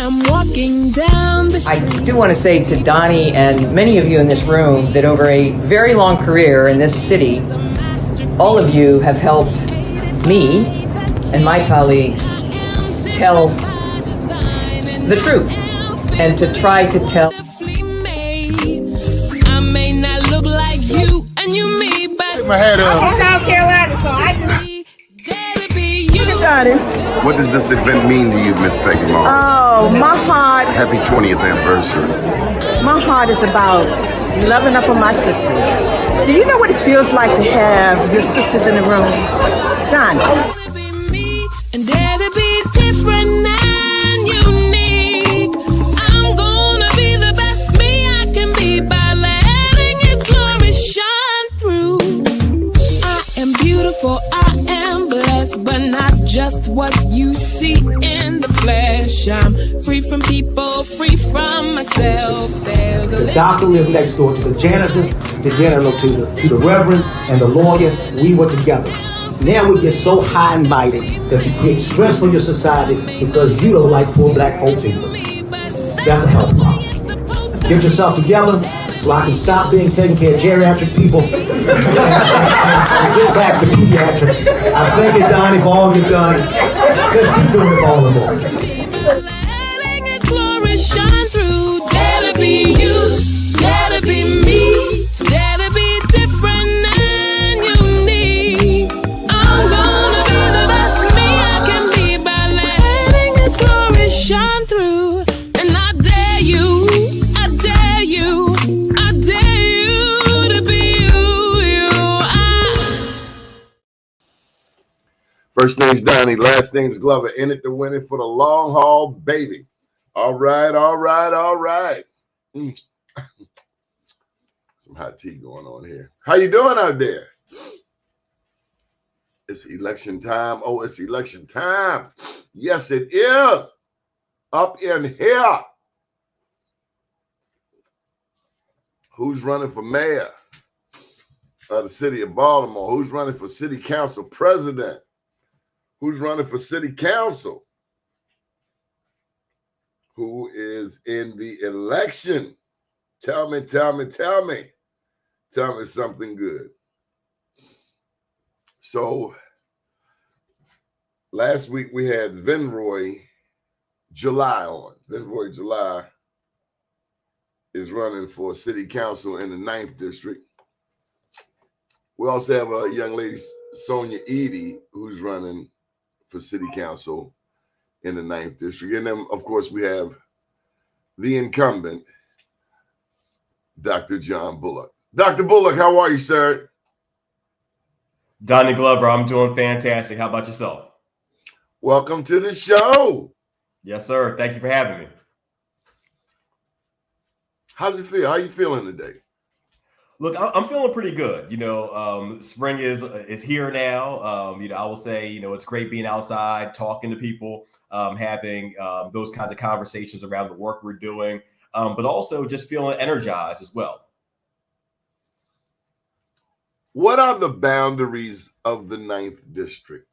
I'm walking down the street. I do want to say to Doni and many of you in this room that over a very long career in this city, all of you have helped me and my colleagues tell the truth and to try to tell. I may not look like you and you me, but Take my hat off. I'm from South Carolina, so I just... What does this event mean to you, Miss Peggy Morris? Oh, my heart, Happy 20th anniversary. my heart is about loving up on my sisters. Do you know what it feels like to have your sisters in the room? Done. And dare to be different and unique. I'm gonna be the best me I can be by letting His glory shine through. I am beautiful, I am blessed, but not just what you see in the flesh. I'm free from people, free from myself. There's a The doctor lived next door to the janitor, to the reverend, and the lawyer. We were together. Now we get so high and mighty that you create stress for your society because you don't like poor black folks either. That's a health problem. Get yourself together so I can stop being taking care of geriatric people and get back to pediatrics. I thank you, Doni, for all you've done. Let's keep doing it all the more. letting His glory shine through. Dare to be you, dare to be me, dare to be different and unique. I'm gonna be the best me I can be by letting His glory shine through. And I dare you, I dare you, I dare you to be you. First name's Doni, last name's Glover. In it to win it for the long haul, baby. All right, all right, all right. Some hot tea going on here. How you doing out there? It's election time. Oh, it's election time. Yes, it is. Up in here. Who's running for mayor of the city of Baltimore? Who's running for city council president? Who's running for city council? Who is in the election? Tell me, tell me, tell me. Tell me something good. So last week we had Vinroy July on. Vinroy July is running for city council in the 9th district. We also have a young lady, Sonia Edie, who's running for city council in the 9th district. And then, of course, we have the incumbent, Dr. John Bullock. Dr. Bullock, how are you, sir? Doni Glover, I'm doing fantastic. How about yourself? Welcome to the show. Yes, sir. Thank you for having me. How's it feel? How you feeling today? Look, I'm feeling pretty good. Spring is here now. I will say, it's great being outside, talking to people, having those kinds of conversations around the work we're doing, but also just feeling energized as well. What are the boundaries of the 9th district?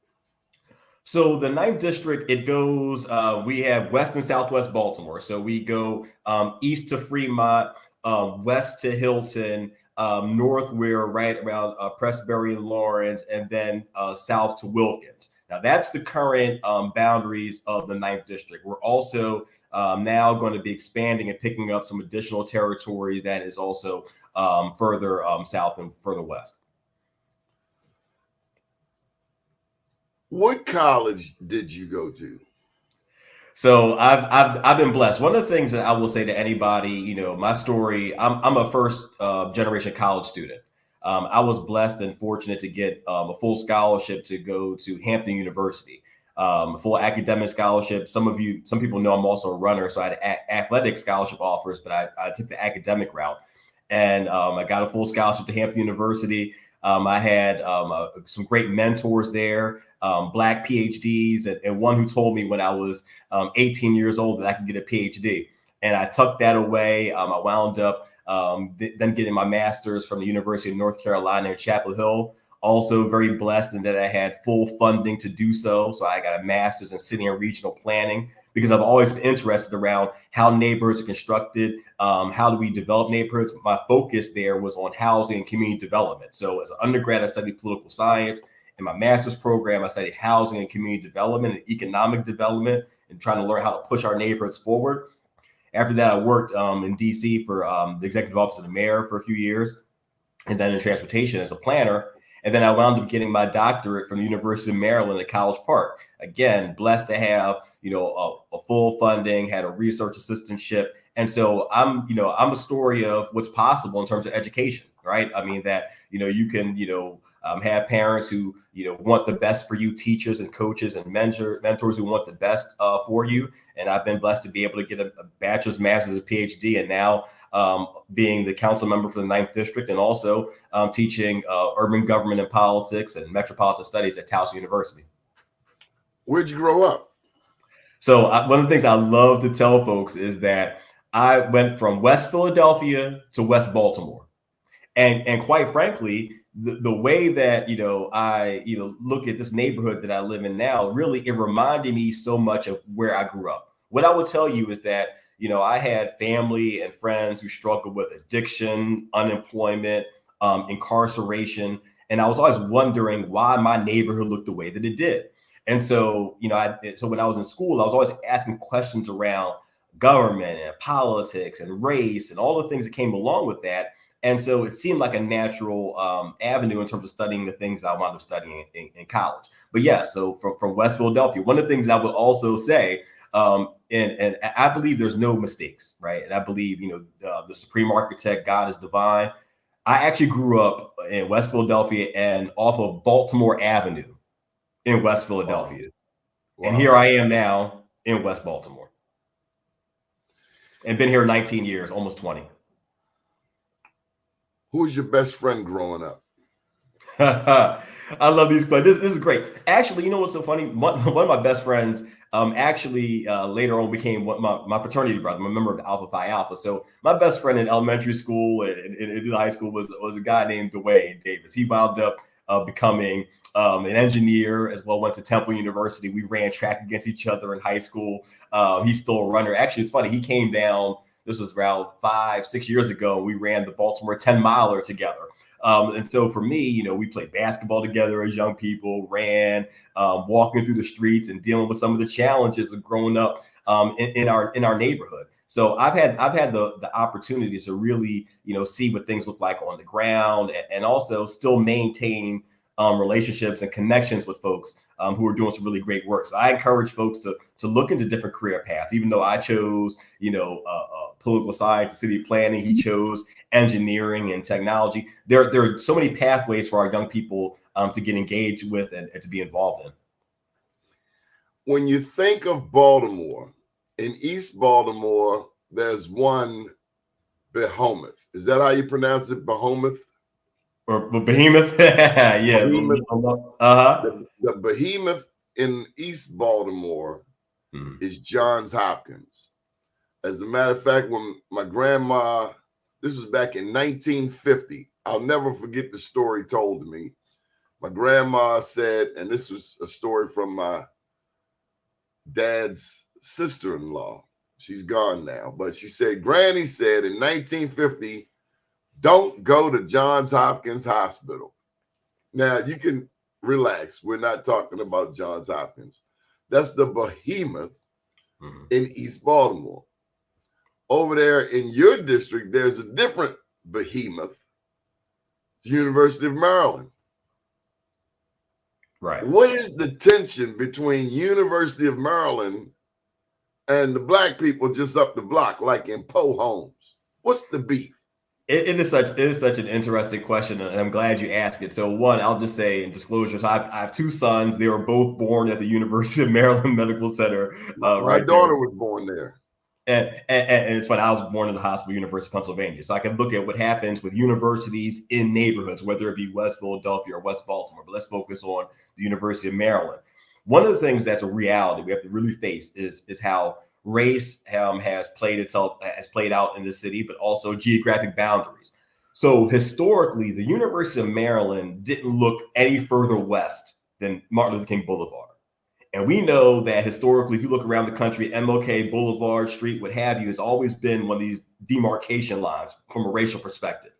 So the 9th district, it goes, we have West and Southwest Baltimore. So we go east to Fremont, west to Hilton, north we're right around Pressbury and Lawrence, and then south to Wilkins. Now that's the current boundaries of the 9th district. We're also now going to be expanding and picking up some additional territory that is also further south and further west. What college did you go to? So I've been blessed. One of the things that I will say to anybody, my story, I'm a first generation college student. I was blessed and fortunate to get a full scholarship to go to Hampton University, a full academic scholarship. Some people know I'm also a runner, so I had athletic scholarship offers, but I took the academic route, and I got a full scholarship to Hampton University. I had some great mentors there, Black PhDs, and one who told me when I was 18 years old that I could get a PhD. And I tucked that away. I wound up then getting my master's from the University of North Carolina in Chapel Hill, Also very blessed in that I had full funding to do so. So I got a master's in city and regional planning because I've always been interested around how neighborhoods are constructed, how do we develop neighborhoods. My focus there was on housing and community development. So as an undergrad, I studied political science. In my master's program, I studied housing and community development and economic development and trying to learn how to push our neighborhoods forward. After that, I worked in DC for the executive office of the mayor for a few years, and then in transportation as a planner. And then I wound up getting my doctorate from the University of Maryland at College Park. Again, blessed to have, a full funding, had a research assistantship. And so I'm a story of what's possible in terms of education, right? I mean, that, you can, have parents who, want the best for you, teachers and coaches and mentors who want the best for you. And I've been blessed to be able to get a bachelor's, master's, and PhD, and now being the council member for the 9th District, and also teaching urban government and politics and metropolitan studies at Towson University. Where'd you grow up? So one of the things I love to tell folks is that I went from West Philadelphia to West Baltimore. And quite frankly, the way that, I, look at this neighborhood that I live in now, really, it reminded me so much of where I grew up. What I would tell you is that, I had family and friends who struggled with addiction, unemployment, incarceration. And I was always wondering why my neighborhood looked the way that it did. And so, so when I was in school, I was always asking questions around government and politics and race and all the things that came along with that. And so it seemed like a natural avenue in terms of studying the things I wound up studying in college. But yes, so from West Philadelphia, one of the things I would also say, and I believe there's no mistakes, right? And I believe, the supreme architect, God is divine. I actually grew up in West Philadelphia and off of Baltimore Avenue in West Philadelphia. Wow. And here I am now in West Baltimore. And been here 19 years, almost 20. Who was your best friend growing up? I love these questions. This is great. Actually, you know what's so funny? One of my best friends later on became my fraternity brother. I'm a member of Alpha Phi Alpha. So my best friend in elementary school and in high school was a guy named Dwayne Davis. He wound up becoming an engineer as well, went to Temple University. We ran track against each other in high school. He's still a runner. Actually, it's funny. He came down, this was around 5-6 years ago. We ran the Baltimore 10-miler together. And so for me, we played basketball together as young people, ran, walking through the streets and dealing with some of the challenges of growing up in our neighborhood. So I've had the opportunity to really, see what things look like on the ground, and also still maintain relationships and connections with folks who are doing some really great work. So I encourage folks to look into different career paths. Even though I chose, political science and city planning, he chose engineering and technology. There are so many pathways for our young people to get engaged with and to be involved in. When you think of Baltimore, in East Baltimore, there's one Behemoth. Is that how you pronounce it? Behemoth? Or Behemoth? Yeah. Behemoth. Uh-huh. The Behemoth in East Baltimore is Johns Hopkins. As a matter of fact, when my grandma, this was back in 1950, I'll never forget the story told to me. My grandma said, and this was a story from my dad's sister-in-law. She's gone now, but she said, Granny said in 1950, don't go to Johns Hopkins Hospital. Now you can relax. We're not talking about Johns Hopkins. That's the Behemoth in East Baltimore. Over there in your district, there's a different Behemoth, the University of Maryland. Right. What is the tension between University of Maryland and the black people just up the block, like in Poe Homes? What's the beef? It is such an interesting question, and I'm glad you asked it. So one, I'll just say in disclosure, so I have two sons. They were both born at the University of Maryland Medical Center. My daughter was born there. And it's funny, I was born in the hospital, University of Pennsylvania. So I can look at what happens with universities in neighborhoods, whether it be West Philadelphia or West Baltimore. But let's focus on the University of Maryland. One of the things that's a reality we have to really face is how race has played out in the city, but also geographic boundaries. So historically, the University of Maryland didn't look any further west than Martin Luther King Boulevard. And we know that historically, if you look around the country, MLK, Boulevard, Street, what have you, has always been one of these demarcation lines from a racial perspective.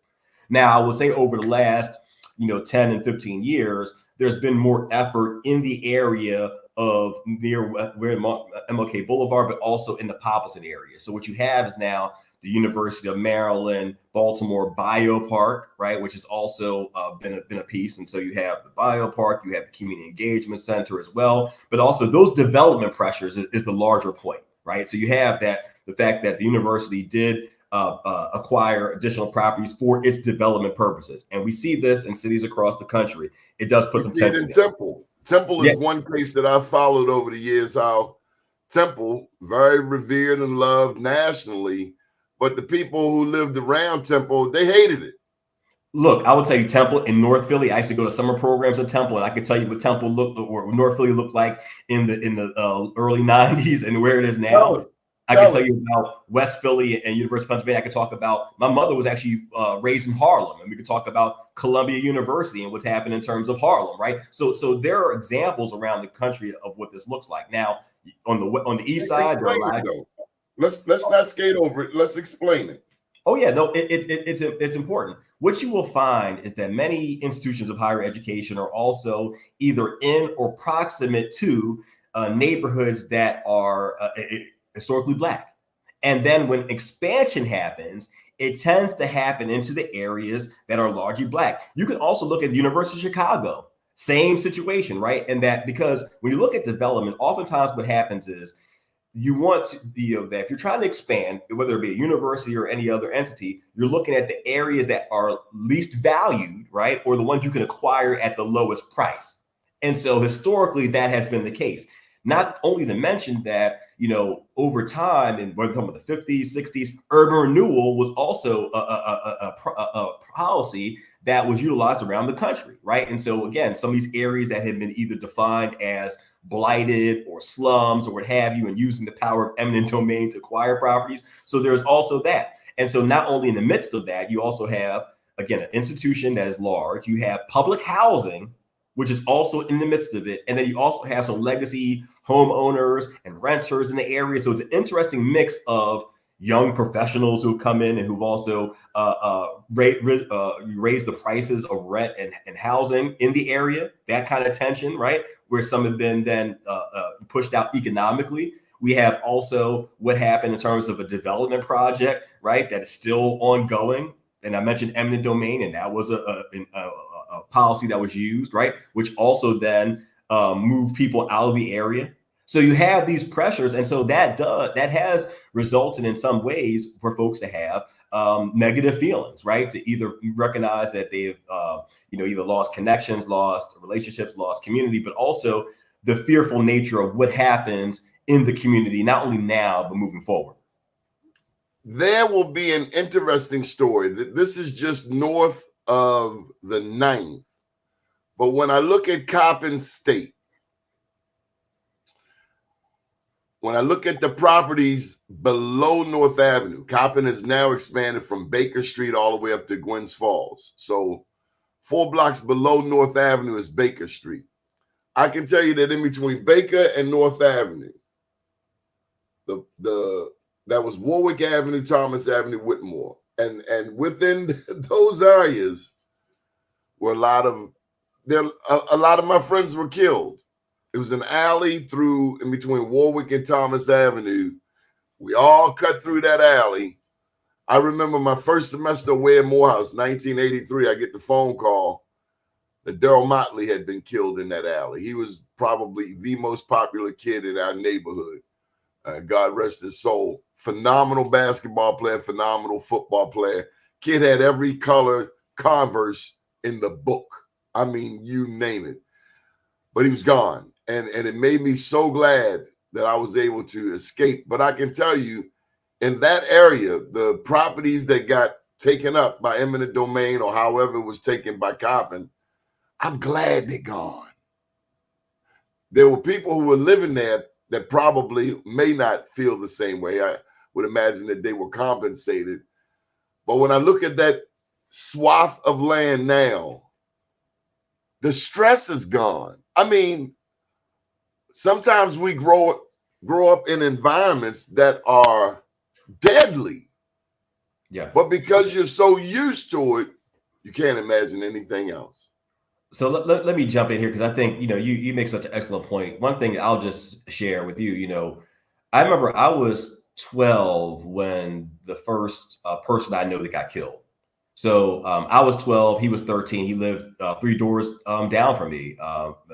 Now, I will say over the last, 10 and 15 years, there's been more effort in the area of near where MLK Boulevard, but also in the Poppleton area. So what you have is now the University of Maryland, Baltimore Biopark, right, which has also been a piece. And so you have the Biopark, you have the Community Engagement Center as well, but also those development pressures is the larger point, right? So you have the fact that the university did acquire additional properties for its development purposes. And we see this in cities across the country. It does put some tension in Temple. Temple is one case that I've followed over the years, how Temple, very revered and loved nationally, but the people who lived around Temple, they hated it. Look, I will tell you, Temple in North Philly, I used to go to summer programs at Temple, and I can tell you what Temple looked, or North Philly looked like in the early 90s and where it is now. I can tell you about West Philly and University of Pennsylvania. I could talk about, my mother was actually raised in Harlem, and we could talk about Columbia University and what's happened in terms of Harlem, right? So there are examples around the country of what this looks like. Now, on the east side, there are a lot of, let's not skate over it. Let's explain it. Oh yeah, no, it's important. What you will find is that many institutions of higher education are also either in or proximate to neighborhoods that are historically Black. And then when expansion happens, it tends to happen into the areas that are largely Black. You can also look at the University of Chicago, same situation, right? And that, because when you look at development, oftentimes what happens is you want to, that if you're trying to expand, whether it be a university or any other entity, you're looking at the areas that are least valued, right? Or the ones you can acquire at the lowest price. And so historically, that has been the case. Not only to mention that, over time, and we're talking about the 50s, 60s, urban renewal was also a policy that was utilized around the country, right? And so again, some of these areas that had been either defined as blighted or slums or what have you, and using the power of eminent domain to acquire properties. So there's also that. And so not only in the midst of that, you also have, again, an institution that is large. You have public housing, which is also in the midst of it. And then you also have some legacy homeowners and renters in the area. So it's an interesting mix of young professionals who've come in and who've also raised the prices of rent and housing in the area, that kind of tension, right? Where some have been then pushed out economically. We have also what happened in terms of a development project, right? That is still ongoing. And I mentioned eminent domain, and that was a policy that was used, right? Which also then moved people out of the area. So you have these pressures, and so that has resulted in some ways for folks to have negative feelings, right? To either recognize that they've either lost connections, lost relationships, lost community, but also the fearful nature of what happens in the community, not only now but moving forward. There will be an interesting story. This is just north of the 9th, but when I look at Coppin State, when I look at the properties below North Avenue, Coppin has now expanded from Baker Street all the way up to Gwynns Falls. So 4 blocks below North Avenue is Baker Street. I can tell you that in between Baker and North Avenue, that was Warwick Avenue, Thomas Avenue, Whitmore. And within those areas were a lot of my friends were killed. It was an alley in between Warwick and Thomas Avenue. We all cut through that alley. I remember my first semester away at Morehouse, 1983, I get the phone call that Daryl Motley had been killed in that alley. He was probably the most popular kid in our neighborhood. God rest his soul. Phenomenal basketball player, phenomenal football player. Kid had every color Converse in the book. I mean, you name it. But he was gone. And it made me so glad that I was able to escape. But I can tell you, in that area, the properties that got taken up by eminent domain or however it was taken by Coppin, I'm glad they're gone. There were people who were living there that probably may not feel the same way. I would imagine that they were compensated. But when I look at that swath of land now, the stress is gone. I mean, sometimes we grow up in environments that are deadly. Yeah. But because you're so used to it, you can't imagine anything else. So let me jump in here, because I think, you make such an excellent point. One thing I'll just share with you, I remember I was 12 when the first person I know that got killed. So I was 12, he was 13. He lived 3 doors down from me,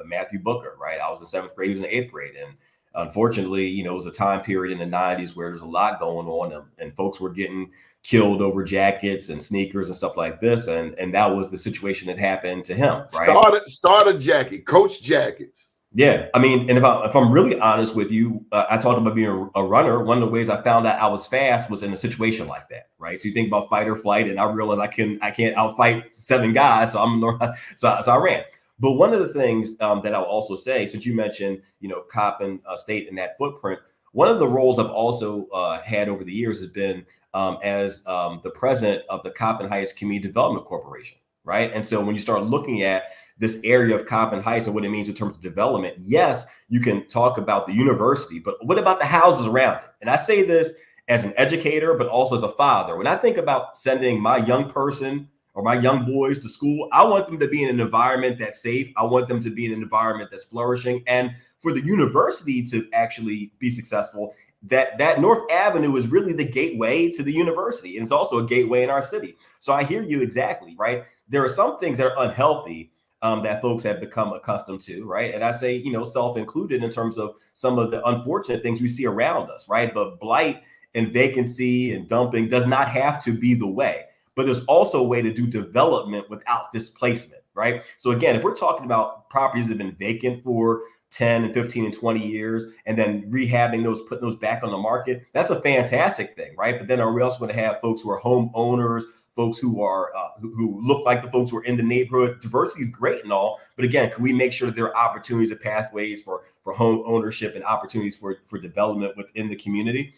Matthew Booker, right? I was in 7th grade, he was in 8th grade. And unfortunately, it was a time period in the 90s where there's a lot going on, and folks were getting killed over jackets and sneakers and stuff like this. And that was the situation that happened to him, right? Starter jacket, coach jackets. Yeah, I mean, and if I'm really honest with you, I talked about being a runner. One of the ways I found out I was fast was in a situation like that, right? So you think about fight or flight, and I realized I can't outfight 7 guys, so so I ran. But one of the things that I'll also say, since you mentioned, Coppin State and that footprint, one of the roles I've also had over the years has been as the president of the Coppin Heights Community Development Corporation, right? And so when you start looking at this area of Coppin Heights and what it means in terms of development, yes, you can talk about the university, but what about the houses around it? And I say this as an educator, but also as a father. When I think about sending my young person or my young boys to school, I want them to be in an environment that's safe. I want them to be in an environment that's flourishing. And for the university to actually be successful, that North Avenue is really the gateway to the university. And it's also a gateway in our city. So I hear you exactly, right? There are some things that are unhealthy that folks have become accustomed to, right? And I say, self-included in terms of some of the unfortunate things we see around us, right? But blight and vacancy and dumping does not have to be the way. But there's also a way to do development without displacement, right? So again, if we're talking about properties that have been vacant for 10 and 15 and 20 years, and then rehabbing those, putting those back on the market, that's a fantastic thing, right? But then are we also going to have folks who are homeowners, folks who are who look like the folks who are in the neighborhood? Diversity is great and all, but again, can we make sure that there are opportunities and pathways for home ownership and opportunities for development within the community?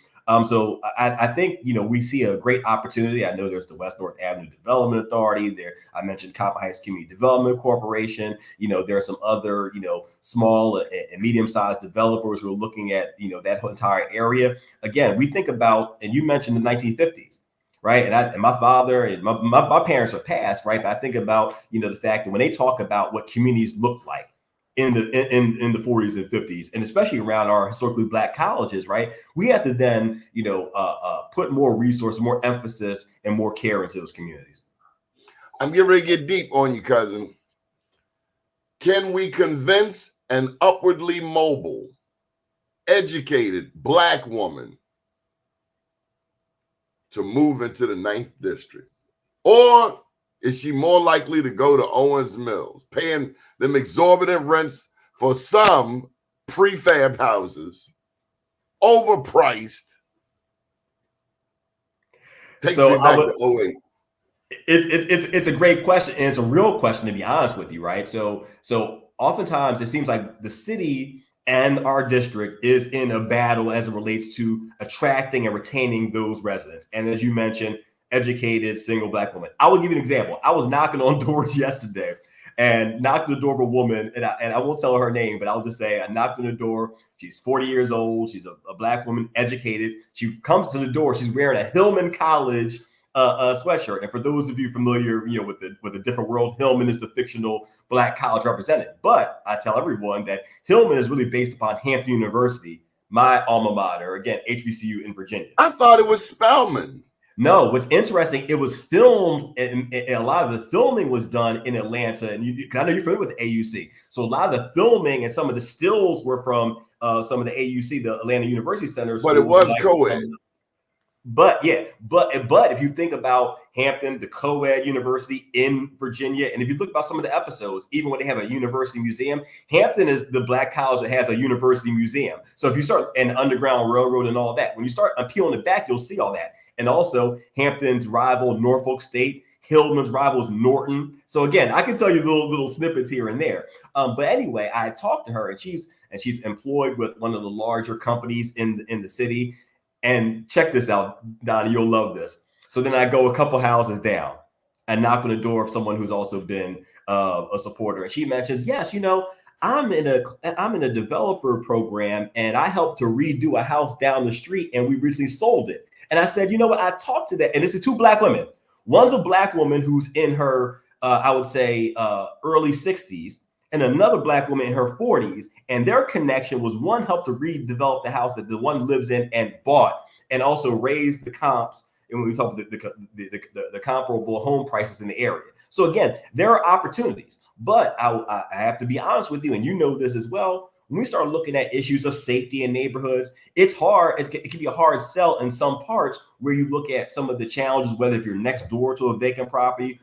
So I think, we see a great opportunity. I know there's the West North Avenue Development Authority there. I mentioned Coppin Heights Community Development Corporation. There are some other, small and medium-sized developers who are looking at, that whole entire area. Again, we think about, and you mentioned the 1950s. Right. And my father and my parents are passed. Right. But I think about, the fact that when they talk about what communities look like in the 40s and 50s, and especially around our historically Black colleges, right, we have to then, put more resources, more emphasis, and more care into those communities. I'm getting ready to get deep on you, cousin. Can we convince an upwardly mobile, educated Black woman to move into the 9th district? Or is she more likely to go to Owens Mills, paying them exorbitant rents for some prefab houses, overpriced? Takes me back to 08. It's a great question, and it's a real question, to be honest with you, right? So oftentimes it seems like the city and our district is in a battle as it relates to attracting and retaining those residents. And as you mentioned, educated single Black woman. I will give you an example. I was knocking on doors yesterday and knocked on the door of a woman, and I won't tell her name, but I'll just say I knocked on the door. She's 40 years old. She's a Black woman, educated. She comes to the door. She's wearing a Hillman College sweatshirt. And for those of you familiar, with the different world, Hillman is the fictional Black college representative. But I tell everyone that Hillman is really based upon Hampton University, my alma mater, again, HBCU in Virginia. I thought it was Spelman. No, what's interesting, it was filmed, and a lot of the filming was done in Atlanta. And I know you're familiar with the AUC. So a lot of the filming and some of the stills were from some of the AUC, the Atlanta University Center. But it was co-ed. But if you think about Hampton, the co-ed university in Virginia, and if you look about some of the episodes, even when they have a university museum, Hampton is the Black college that has a university museum. So if you start an Underground Railroad and all that, when you start peeling it back, you'll see all that. And also Hampton's rival, Norfolk State, Hillman's rival is Norton. So again, I can tell you little snippets here and there. But anyway, I talked to her, and she's employed with one of the larger companies in the city. And check this out, Doni, you'll love this. So then I go a couple houses down. and knock on the door of someone who's also been a supporter. And she mentions, yes, I'm in a developer program, and I helped to redo a house down the street, and we recently sold it. And I said, you know what? I talked to that, and this is two Black women. One's a Black woman who's in her, I would say, early 60s, and another Black woman in her 40s. And their connection was one helped to redevelop the house that the one lives in and bought, and also raised the comps. And when we talk about the comparable home prices in the area. So again, there are opportunities, but I have to be honest with you, and you know this as well. When we start looking at issues of safety in neighborhoods, it's hard. It can be a hard sell in some parts where you look at some of the challenges, whether if you're next door to a vacant property,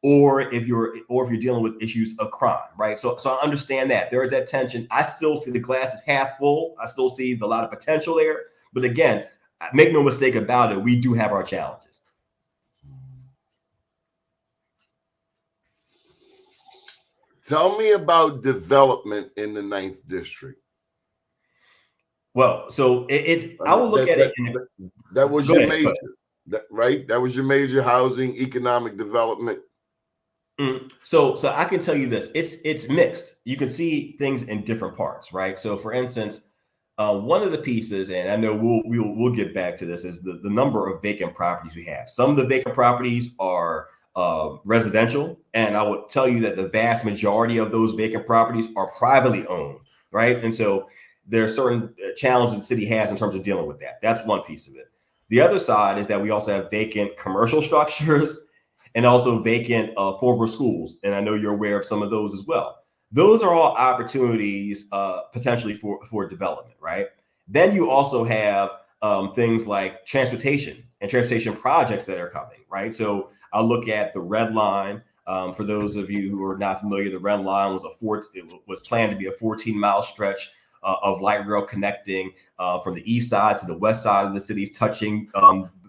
or if you're dealing with issues of crime, right? So I understand that there is that tension. I still see the glass is half full. I still see a lot of potential there, but again, make no mistake about it, we do have our challenges. Tell me about development in the 9th district. Well, so I will look at it. That was your major, right? That was your major housing, economic development. So I can tell you this: it's mixed. You can see things in different parts, right? So, for instance, one of the pieces, and I know we'll get back to this, is the number of vacant properties we have. Some of the vacant properties are residential, and I would tell you that the vast majority of those vacant properties are privately owned, right? And so there are certain challenges the city has in terms of dealing with that. That's one piece of it. The other side is that we also have vacant commercial structures and also vacant former schools, and I know you're aware of some of those as well. Those are all opportunities potentially for development, right? Then you also have things like transportation and transportation projects that are coming, right? So I'll look at the Red Line. For those of you who are not familiar, the Red Line was planned to be a 14-mile stretch of light rail connecting from the east side to the west side of the cities, touching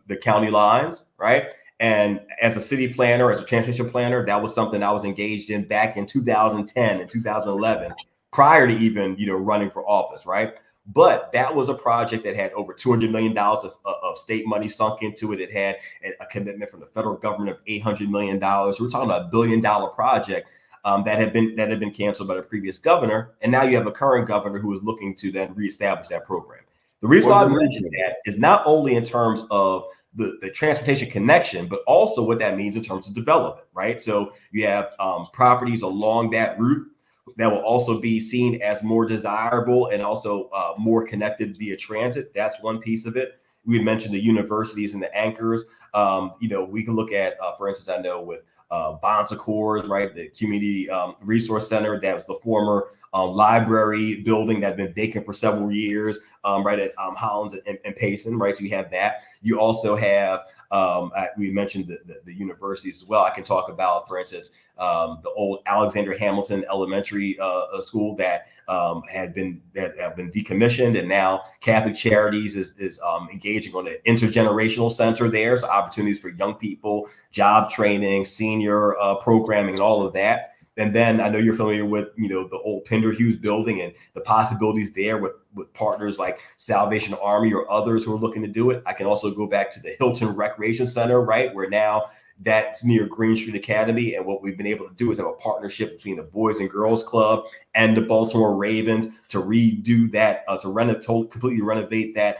the county lines, right? And as a city planner, as a transportation planner, that was something I was engaged in back in 2010 and 2011, prior to even running for office, right? But that was a project that had over $200 million of state money sunk into it. It had a commitment from the federal government of $800 million. So we're talking about $1 billion project that had been canceled by the previous governor. And now you have a current governor who is looking to then reestablish that program. The reason why I mentioned that is not only in terms of the transportation connection, but also what that means in terms of development, right? So you have properties along that route that will also be seen as more desirable and also more connected via transit. That's one piece of it. We mentioned the universities and the anchors. We can look at, for instance, I know with Bon Secours, right, the community resource center, that was the former library building that had been vacant for several years, right at Hollins and Payson, right? So you have that. You also have, we mentioned the universities as well. I can talk about, for instance, the old Alexander Hamilton Elementary School that have been decommissioned, and now Catholic Charities is engaging on an intergenerational center there. So opportunities for young people, job training, senior programming, and all of that. And then I know you're familiar with, the old Pender Hughes building and the possibilities there with partners like Salvation Army or others who are looking to do it. I can also go back to the Hilton Recreation Center, right, where now that's near Green Street Academy. And what we've been able to do is have a partnership between the Boys and Girls Club and the Baltimore Ravens to redo that, completely renovate that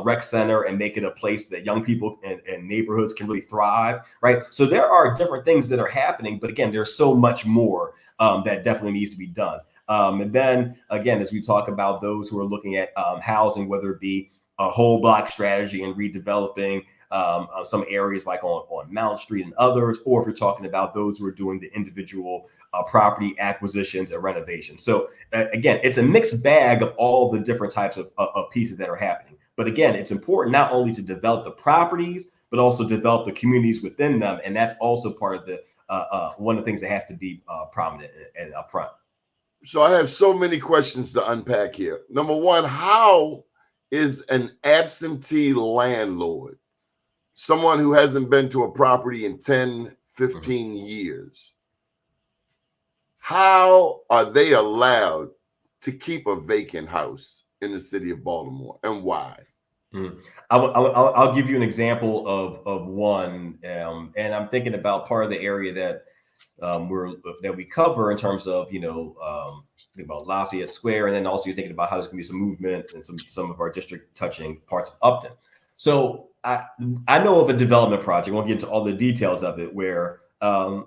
rec center and make it a place that young people and neighborhoods can really thrive, right? So there are different things that are happening, but again, there's so much more that definitely needs to be done. And then again, as we talk about those who are looking at housing, whether it be a whole block strategy and redeveloping some areas like on Mount Street and others, or if you're talking about those who are doing the individual property acquisitions and renovations. So again, it's a mixed bag of all the different types of pieces that are happening. But again, it's important not only to develop the properties, but also develop the communities within them. And that's also part of the one of the things that has to be prominent and upfront. So I have so many questions to unpack here. Number one, how is an absentee landlord, someone who hasn't been to a property in 10, 15 years, how are they allowed to keep a vacant house in the city of Baltimore, and why? I'll give you an example of one, and I'm thinking about part of the area that we cover in terms of think about Lafayette Square, and then also you're thinking about how there's going to be some movement and some of our district touching parts of Upton. So I know of a development project. I won't get into all the details of it. Where I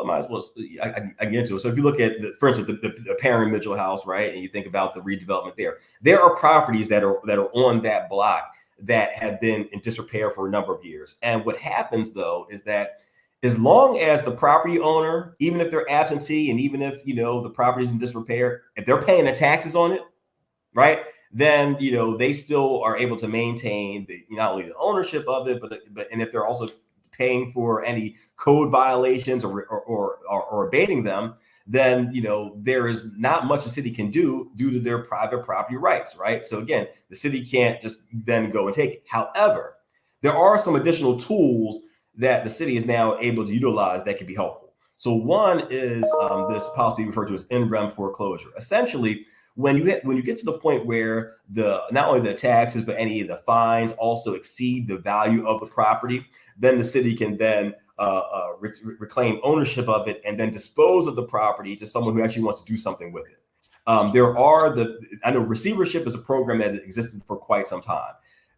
might as well I get into it. So if you look at for instance the Perry Mitchell House, right, and you think about the redevelopment there are properties that are on that block that have been in disrepair for a number of years. And what happens though is that as long as the property owner, even if they're absentee and even if the property is in disrepair, if they're paying the taxes on it, right, then they still are able to maintain not only the ownership of it, but and if they're also paying for any code violations or abating them, then there is not much the city can do due to their private property rights, right? So again, the city can't just then go and take it. However, there are some additional tools that the city is now able to utilize that can be helpful. So one is this policy referred to as in rem foreclosure. Essentially, when you get to the point where not only the taxes but any of the fines also exceed the value of the property, then the city can then reclaim ownership of it and then dispose of the property to someone who actually wants to do something with it. I know receivership is a program that existed for quite some time.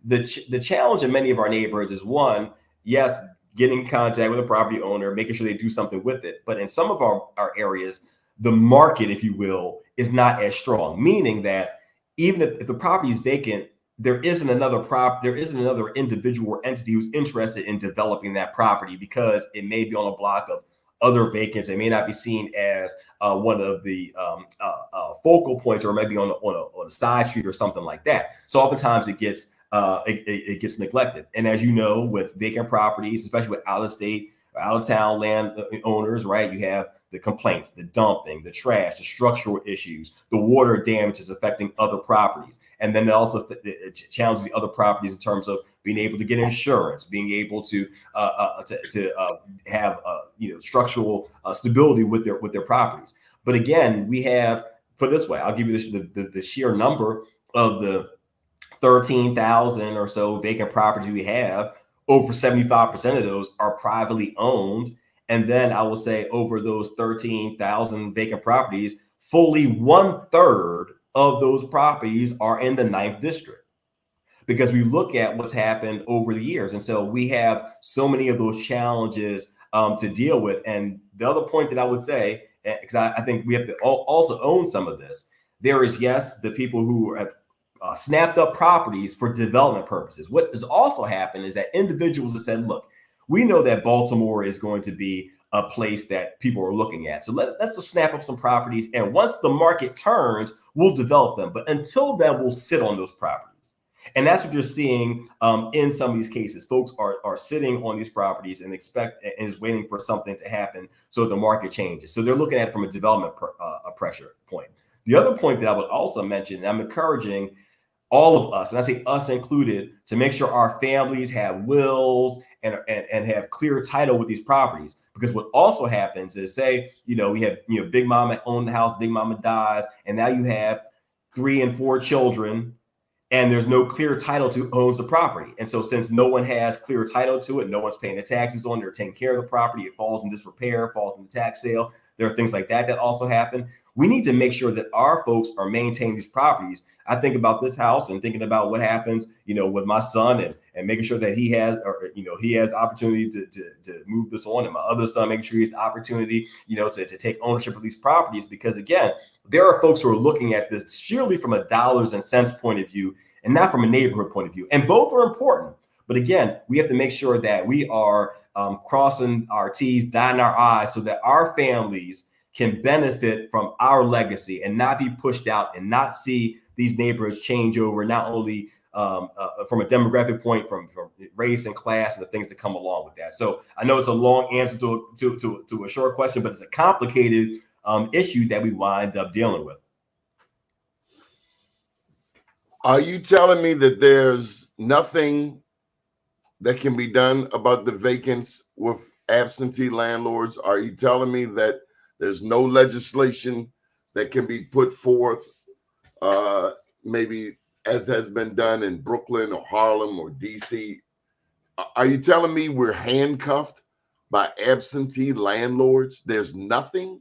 The challenge in many of our neighborhoods is one, yes, getting in contact with a property owner, making sure they do something with it. But in some of our areas, the market, if you will, is not as strong, meaning that even if the property is vacant, there isn't another individual or entity who's interested in developing that property because it may be on a block of other vacants. It may not be seen as one of the focal points, or maybe on a side street or something like that. So oftentimes it gets neglected. And as you know, with vacant properties, especially with out of state or out of town land owners, right, you have the complaints, the dumping, the trash, the structural issues, the water damages affecting other properties. And then it also challenges the other properties in terms of being able to get insurance, being able to have structural stability with their properties. But again, we have, put it this way, I'll give you the sheer number of the 13,000 or so vacant properties we have. Over 75% of those are privately owned. And then I will say over those 13,000 vacant properties, fully 1/3 of those properties are in the 9th district, because we look at what's happened over the years. And so we have so many of those challenges to deal with. And the other point that I would say, because I think we have to also own some of this, there is, yes, the people who have snapped up properties for development purposes. What has also happened is that individuals have said, look, we know that Baltimore is going to be a place that people are looking at. So let's just snap up some properties. And once the market turns, we'll develop them. But until then, we'll sit on those properties. And that's what you're seeing in some of these cases. Folks are sitting on these properties and is waiting for something to happen so the market changes. So they're looking at it from a development pressure point. The other point that I would also mention, and I'm encouraging all of us, and I say us included, to make sure our families have wills and have clear title with these properties. Because what also happens is, say, we have, Big Mama owned the house, Big Mama dies, and now you have 3 and 4 children, and there's no clear title to who owns the property. And so since no one has clear title to it, no one's paying the taxes on it or taking care of the property, it falls in disrepair, falls in the tax sale. There are things like that also happen. We need to make sure that our folks are maintaining these properties. I think about this house and thinking about what happens, with my son and making sure that he has opportunity to move this on, and my other son making sure he has the opportunity, to take ownership of these properties. Because again, there are folks who are looking at this surely from a dollars and cents point of view and not from a neighborhood point of view. And both are important. But again, we have to make sure that we are crossing our T's, dotting our I's, so that our families can benefit from our legacy and not be pushed out and not see these neighborhoods change over, not only from a demographic point, from race and class and the things that come along with that. So I know it's a long answer to a short question, but it's a complicated issue that we wind up dealing with. Are you telling me that there's nothing that can be done about the vacants with absentee landlords? Are you telling me that there's no legislation that can be put forth, maybe as has been done in Brooklyn or Harlem or DC. Are you telling me we're handcuffed by absentee landlords? There's nothing?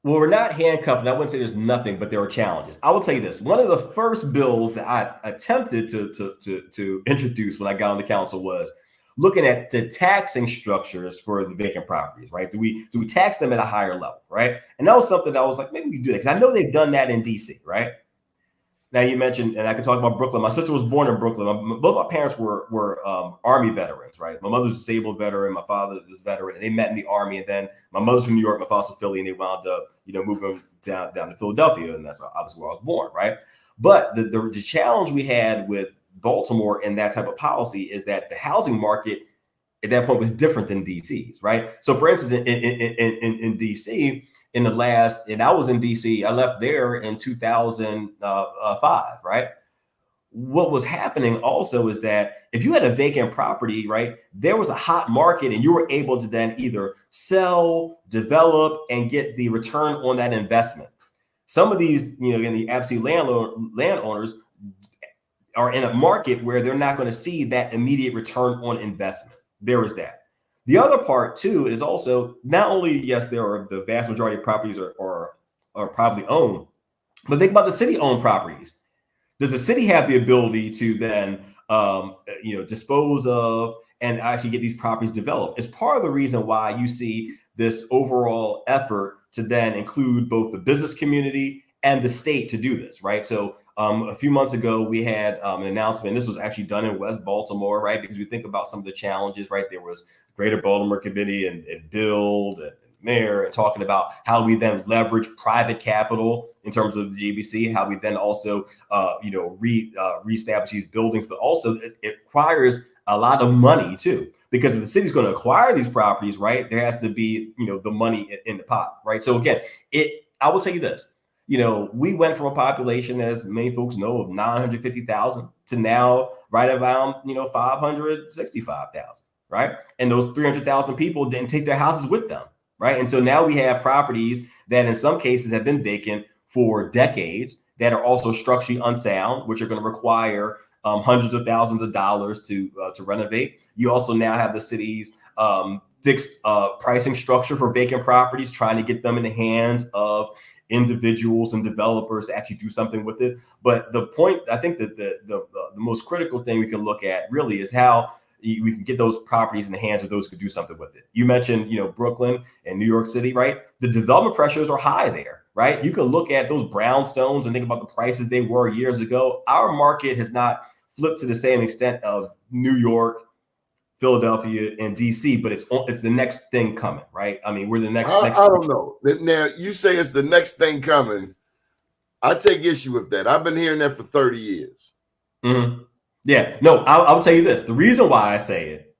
Well, we're not handcuffed, and I wouldn't say there's nothing, but there are challenges. I will tell you this: one of the first bills that I attempted to introduce when I got on the council was looking at the taxing structures for the vacant properties. Right? Do we tax them at a higher level? Right? And that was something that I was like, maybe we can do that because I know they've done that in DC. Right? Now you mentioned, and I can talk about Brooklyn. My sister was born in Brooklyn. Both my parents were Army veterans, right? My mother's a disabled veteran. My father was a veteran. And they met in the Army, and then my mother's from New York, my father's from Philly, and they wound up, moving down to Philadelphia, and that's obviously where I was born, right? But the challenge we had with Baltimore and that type of policy is that the housing market at that point was different than DC's, right? So, for instance, in DC. In the last, and I was in DC, I left there in 2005, right? What was happening also is that if you had a vacant property, right, there was a hot market and you were able to then either sell, develop, and get the return on that investment. Some of these, again, the absentee landowners are in a market where they're not going to see that immediate return on investment. There is that. The other part too is also not only, yes, there are the vast majority of properties are privately owned, but think about the city-owned properties. Does the city have the ability to then dispose of and actually get these properties developed? It's part of the reason why you see this overall effort to then include both the business community and the state to do this, right? So a few months ago, we had an announcement. This was actually done in West Baltimore, right? Because we think about some of the challenges, right? There was Greater Baltimore Committee and Build and Mayor and talking about how we then leverage private capital in terms of the GBC, how we then also, reestablish these buildings, but also it requires a lot of money too. Because if the city's going to acquire these properties, right, there has to be, the money in the pot, right? So again, I will tell you this. We went from a population, as many folks know, of 950,000 to now right around, 565,000, right? And those 300,000 people didn't take their houses with them, right? And so now we have properties that in some cases have been vacant for decades that are also structurally unsound, which are going to require hundreds of thousands of dollars to renovate. You also now have the city's fixed pricing structure for vacant properties, trying to get them in the hands of individuals and developers to actually do something with it. But the point, I think that the most critical thing we can look at really is how we can get those properties in the hands of those who could do something with it. You mentioned, Brooklyn and New York City, right? The development pressures are high there, right? You can look at those brownstones and think about the prices they were years ago. Our market has not flipped to the same extent of New York, Philadelphia, and DC, but it's the next thing coming, right? I mean, we're the next. I don't know. Now you say it's the next thing coming. I take issue with that. I've been hearing that for 30 years. Mm-hmm. Yeah, no, I'll tell you this. The reason why I say it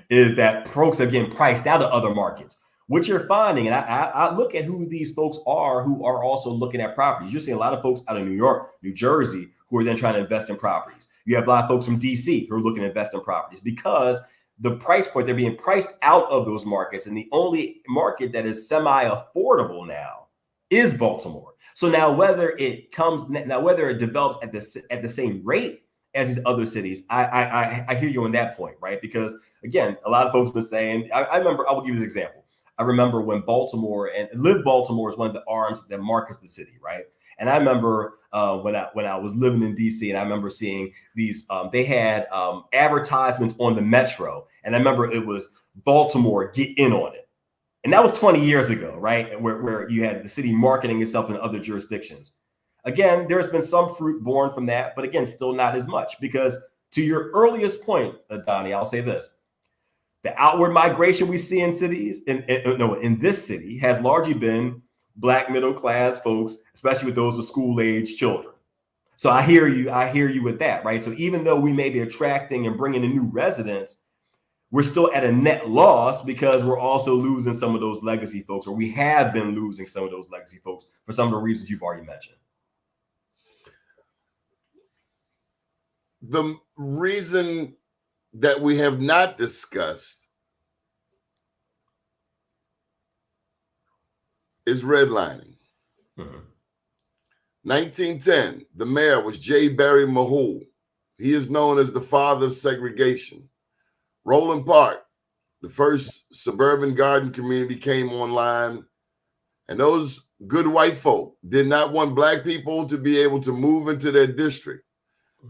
is that folks are getting priced out of other markets. What you're finding, and I look at who these folks are who are also looking at properties. You're seeing a lot of folks out of New York, New Jersey, who are then trying to invest in properties. You have a lot of folks from DC who are looking to invest in properties because the price point, they're being priced out of those markets. And the only market that is semi-affordable now is Baltimore. So now whether it develops at the same rate as these other cities, I hear you on that point, right? Because again, a lot of folks have been saying, I remember, I will give you this example. I remember when Baltimore and Live Baltimore is one of the arms that markets the city, right? And I remember when I was living in DC, and I remember seeing these, they had advertisements on the Metro, and I remember it was Baltimore, get in on it. And that was 20 years ago, right? Where you had the city marketing itself in other jurisdictions. Again, there's been some fruit born from that, but again, still not as much, because to your earliest point, Doni, I'll say this. The outward migration we see in cities, in this city, has largely been Black middle-class folks, especially with those with school-age children. So I hear you with that, right? So even though we may be attracting and bringing in new residents, we're still at a net loss because we're also losing some of those legacy folks, or we have been losing some of those legacy folks for some of the reasons you've already mentioned. The reason that we have not discussed is redlining. Mm-hmm. 1910, the mayor was J. Barry Mahul. He is known as the father of segregation. Roland Park, the first suburban garden community, came online, and those good white folk did not want black people to be able to move into their district.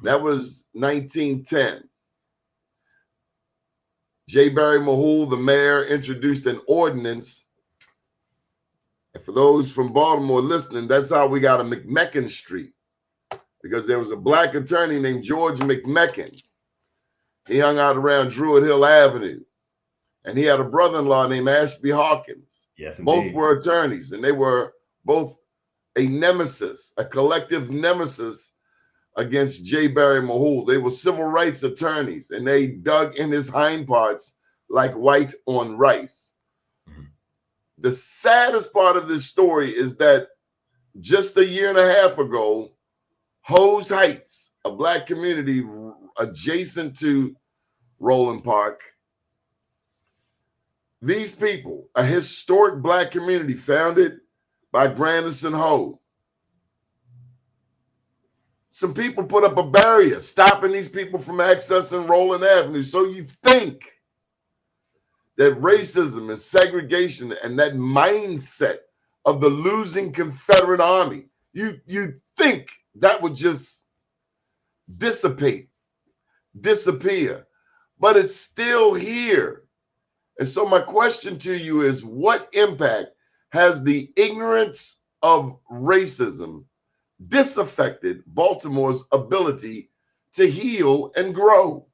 That was 1910. J. Barry Mahul, the mayor, introduced an ordinance. And for those from Baltimore listening, that's how we got a McMecken Street, because there was a black attorney named George McMecken. He hung out around Druid Hill Avenue, and he had a brother-in-law named Ashby Hawkins. Yes, indeed. Both were attorneys, and they were both a nemesis, a collective nemesis against J. Barry Mahul. They were civil rights attorneys, and they dug in his hind parts like white on rice. The saddest part of this story is that just a year and a half ago, Hose Heights, a black community adjacent to Roland Park, these people, a historic black community founded by Grandison Ho, some people put up a barrier stopping these people from accessing Roland Avenue. So you think that racism and segregation and that mindset of the losing Confederate Army, you think that would just dissipate, disappear, but it's still here. And so my question to you is, what impact has the ignorance of racism disaffected Baltimore's ability to heal and grow?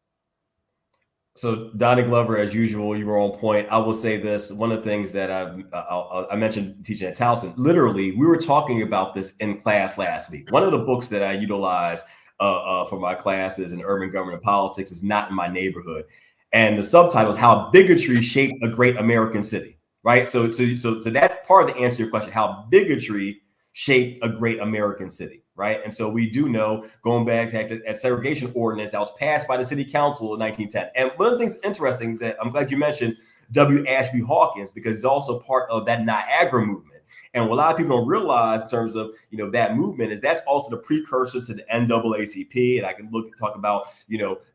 So, Donnie Glover, as usual, you were on point. I will say this. One of the things that I mentioned teaching at Towson, literally, we were talking about this in class last week. One of the books that I utilize for my classes in urban government and politics is Not in My Neighborhood. And the subtitle is How Bigotry Shaped a Great American City, right? So that's part of the answer to your question, how bigotry shaped a great American city, right? And so we do know, going back to that segregation ordinance that was passed by the city council in 1910. And one of the things interesting that I'm glad you mentioned W. Ashby Hawkins, because he's also part of that Niagara movement. And what a lot of people don't realize in terms of, that movement is that's also the precursor to the NAACP. And I can talk about,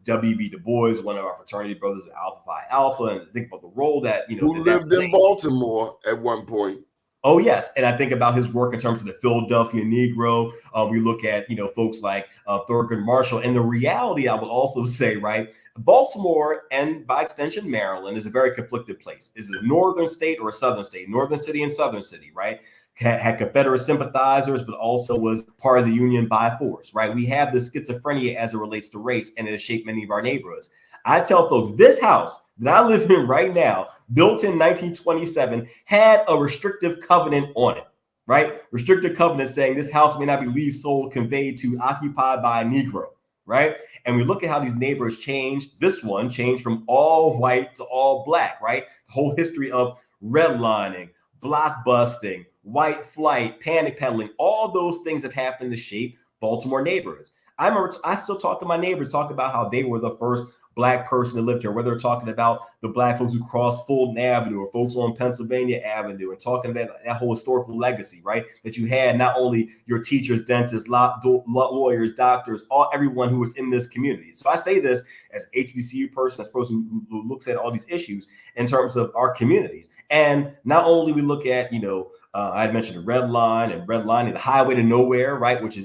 W.B. Du Bois, one of our fraternity brothers of Alpha Phi Alpha, and think about the role that, who lived in Baltimore at one point. Oh, yes. And I think about his work in terms of the Philadelphia Negro. We look at, folks like Thurgood Marshall. And the reality, I will also say, right, Baltimore and by extension, Maryland is a very conflicted place. Is it a northern state or a southern state? Northern city and southern city, right? Had Confederate sympathizers, but also was part of the Union by force, right? We have this schizophrenia as it relates to race, and it has shaped many of our neighborhoods. I tell folks, this house that I live in right now, built in 1927, had a restrictive covenant on it, right? Restrictive covenant saying this house may not be leased, sold, conveyed to, occupied by a Negro, right? And we look at how these neighbors changed. This one changed from all white to all black, right? The whole history of redlining, block busting, white flight, panic peddling, all those things have happened to shape Baltimore neighborhoods. I remember I still talk to my neighbors, talk about how they were the first Black person that lived here, whether they're talking about the Black folks who crossed Fulton Avenue or folks on Pennsylvania Avenue, and talking about that whole historical legacy, right? That you had not only your teachers, dentists, lawyers, doctors, everyone who was in this community. So I say this as HBCU person, as a person who looks at all these issues in terms of our communities. And not only we look at, I had mentioned the red line and redlining, the highway to nowhere, right? Which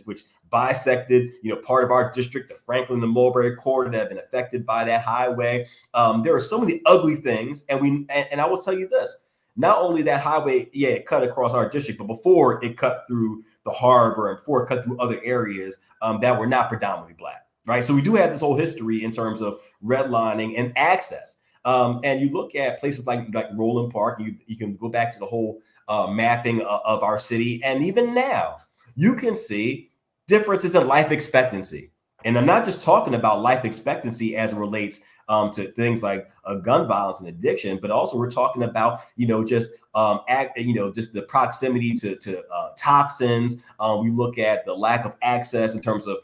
bisected, part of our district, the Franklin and Mulberry corridor that have been affected by that highway. There are so many ugly things. And I will tell you this, not only that highway, it cut across our district, but before it cut through the harbor and before it cut through other areas that were not predominantly Black, right? So we do have this whole history in terms of redlining and access. And you look at places like Roland Park, you can go back to the whole mapping of our city. And even now, you can see differences in life expectancy. And I'm not just talking about life expectancy as it relates to things like gun violence and addiction, but also we're talking about, just the proximity to toxins. We look at the lack of access in terms of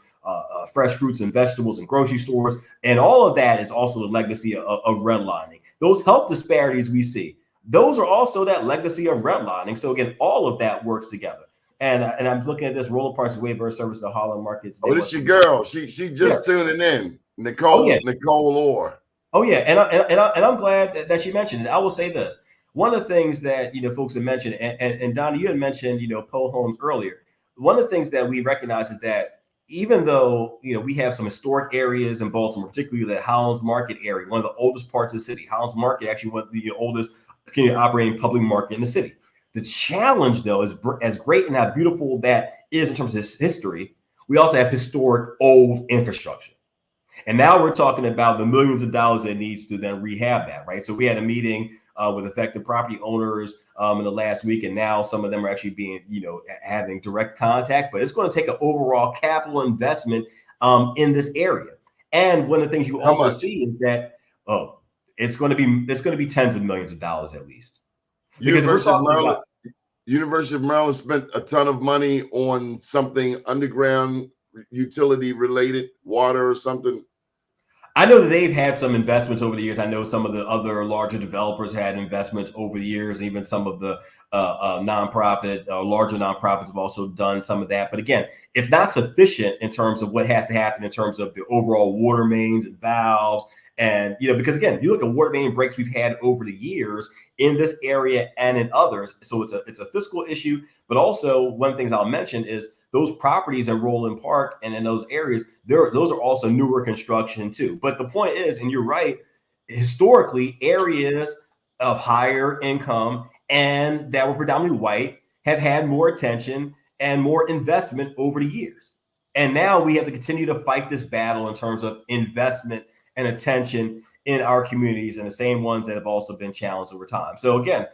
fresh fruits and vegetables in grocery stores. And all of that is also the legacy of redlining. Those health disparities we see, those are also that legacy of redlining. So again, all of that works together. And I'm looking at this Roller Parks Wayburn Service to Harlem Markets. Oh, this your girl. She just tuning in. Nicole Orr. Oh yeah, and I'm glad that she mentioned it. I will say this: one of the things that folks have mentioned, and Donna, you had mentioned Poe homes earlier. One of the things that we recognize is that even though we have some historic areas in Baltimore, particularly the Highlands Market area, one of the oldest parts of the city. Highlands Market actually one of the oldest operating public market in the city. The challenge, though, is as great and how beautiful that is in terms of history. We also have historic old infrastructure. And now we're talking about the millions of dollars that needs to then rehab that, right? So we had a meeting with affected property owners in the last week, and now some of them are actually being, having direct contact. But it's going to take an overall capital investment in this area. And one of the things you also see is that it's going to be tens of millions of dollars at least. Because University of Maryland spent a ton of money on something underground utility related, water or something. I know that they've had some investments over the years. I know some of the other larger developers had investments over the years. Even some of the larger nonprofits have also done some of that. But again, it's not sufficient in terms of what has to happen in terms of the overall water mains and valves. And, because again, you look at water main breaks we've had over the years in this area and in others. So it's a fiscal issue. But also one of the things I'll mention is those properties in Roland Park and in those areas, those are also newer construction too. But the point is, and you're right, historically, areas of higher income and that were predominantly white have had more attention and more investment over the years. And now we have to continue to fight this battle in terms of investment and attention in our communities, and the same ones that have also been challenged over time. So again,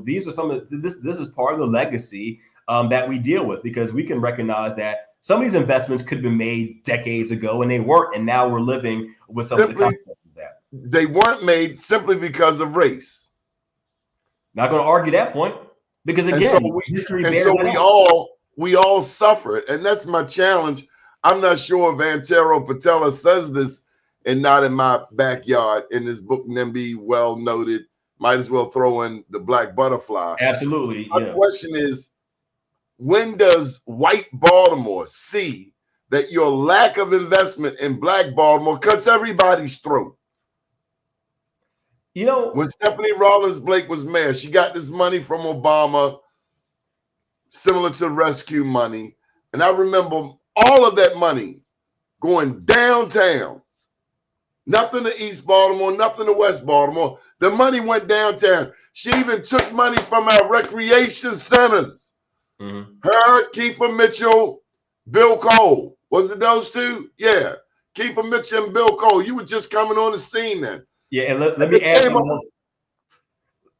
these are some of this is part of the legacy that we deal with, because we can recognize that some of these investments could have been made decades ago and they weren't, and now we're living with some of the consequences of that. They weren't made simply because of race. Not going to argue that point, because again, history bears that out. we all suffer it, and that's my challenge. I'm not sure if Antero Patella says this and not in my backyard in this book, NIMBY, well noted. Might as well throw in the Black Butterfly. Absolutely. My question is, when does white Baltimore see that your lack of investment in Black Baltimore cuts everybody's throat? When Stephanie Rawlins Blake was mayor, she got this money from Obama, similar to rescue money. And I remember all of that money going downtown. Nothing to East Baltimore, nothing to West Baltimore. The money went downtown. She even took money from our recreation centers. Mm-hmm. Her, Kiefer Mitchell, Bill Cole. Was it those two? Yeah. Kiefer Mitchell and Bill Cole. You were just coming on the scene then. Yeah, and let me add something else.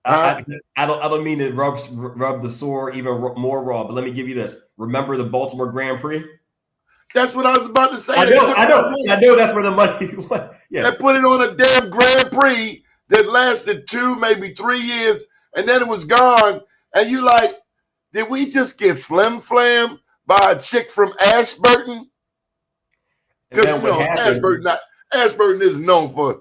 I don't mean to rub the sore even more raw, but let me give you this. Remember the Baltimore Grand Prix? That's what I was about to say. I know that's where the money went. Yeah. They put it on a damn Grand Prix that lasted 2, maybe 3 years, and then it was gone. And you like, did we just get flim-flam by a chick from Ashburton? Because Ashburton is known for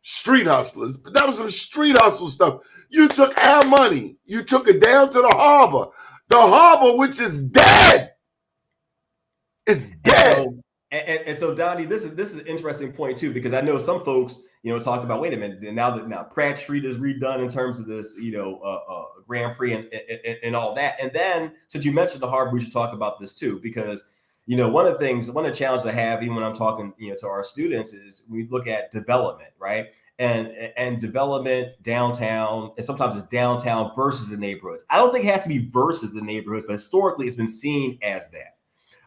street hustlers, but that was some street hustle stuff. You took our money. You took it down to the harbor, which is dead. It's dead. And so, Donnie, this is an interesting point too, because I know some folks, talk about, wait a minute, now Pratt Street is redone in terms of this, Grand Prix and all that. And then, since you mentioned the harbor, we should talk about this too, because one of the challenges I have, even when I'm talking, to our students, is we look at development, right? And development downtown, and sometimes it's downtown versus the neighborhoods. I don't think it has to be versus the neighborhoods, but historically it's been seen as that.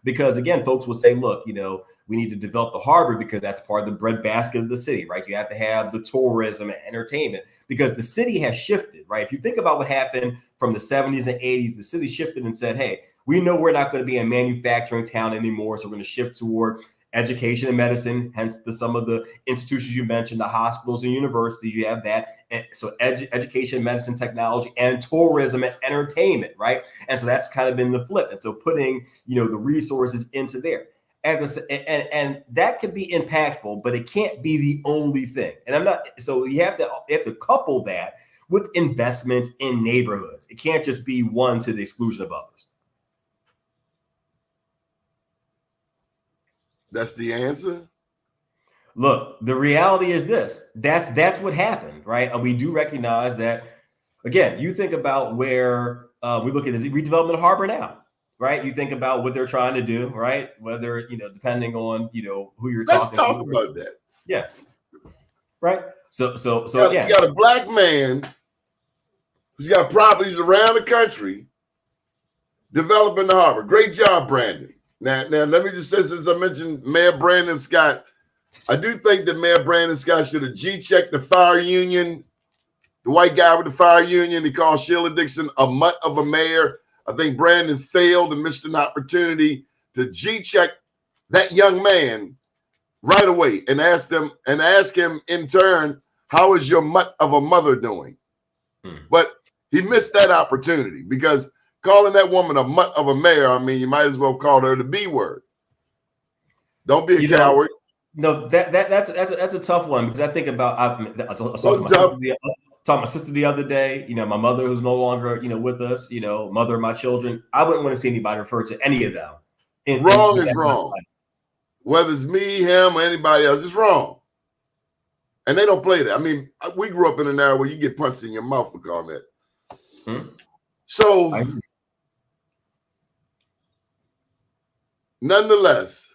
Because again, folks will say, look, we need to develop the harbor because that's part of the breadbasket of the city, right? You have to have the tourism and entertainment because the city has shifted, right? If you think about what happened from the 70s and 80s, the city shifted and said, hey, we know we're not going to be a manufacturing town anymore. So we're going to shift toward education and medicine, hence some of the institutions you mentioned, the hospitals and universities, you have that. And so education, medicine, technology, and tourism and entertainment, right? And so that's kind of been the flip. And so putting, the resources into there. And that could be impactful, but it can't be the only thing. And so you have to couple that with investments in neighborhoods. It can't just be one to the exclusion of others. That's the answer. Look, the reality is this. That's what happened, right? We do recognize that. Again, you think about where we look at the redevelopment of Harbor now, right? You think about what they're trying to do, right? Whether, depending on, who you're Let's talking talk to. about that. Yeah. Right. So you got a black man who's got properties around the country developing the harbor. Great job, Brandon. Now, let me just say, since I mentioned Mayor Brandon Scott, I do think that Mayor Brandon Scott should have G-checked the fire union, the white guy with the fire union. He called Sheila Dixon a mutt of a mayor. I think Brandon failed and missed an opportunity to G-check that young man right away and ask him in turn, how is your mutt of a mother doing? But he missed that opportunity, because calling that woman a mutt of a mayor, I mean, you might as well call her the B word. Don't be a coward. No, that's a tough one, because I think about I was talking to my sister the other day. My mother, who's no longer with us. Mother of my children. I wouldn't want to see anybody refer to any of them. Wrong is wrong. Whether it's me, him, or anybody else, it's wrong. And they don't play that. I mean, we grew up in an era where you get punched in your mouth for calling that. So, nonetheless,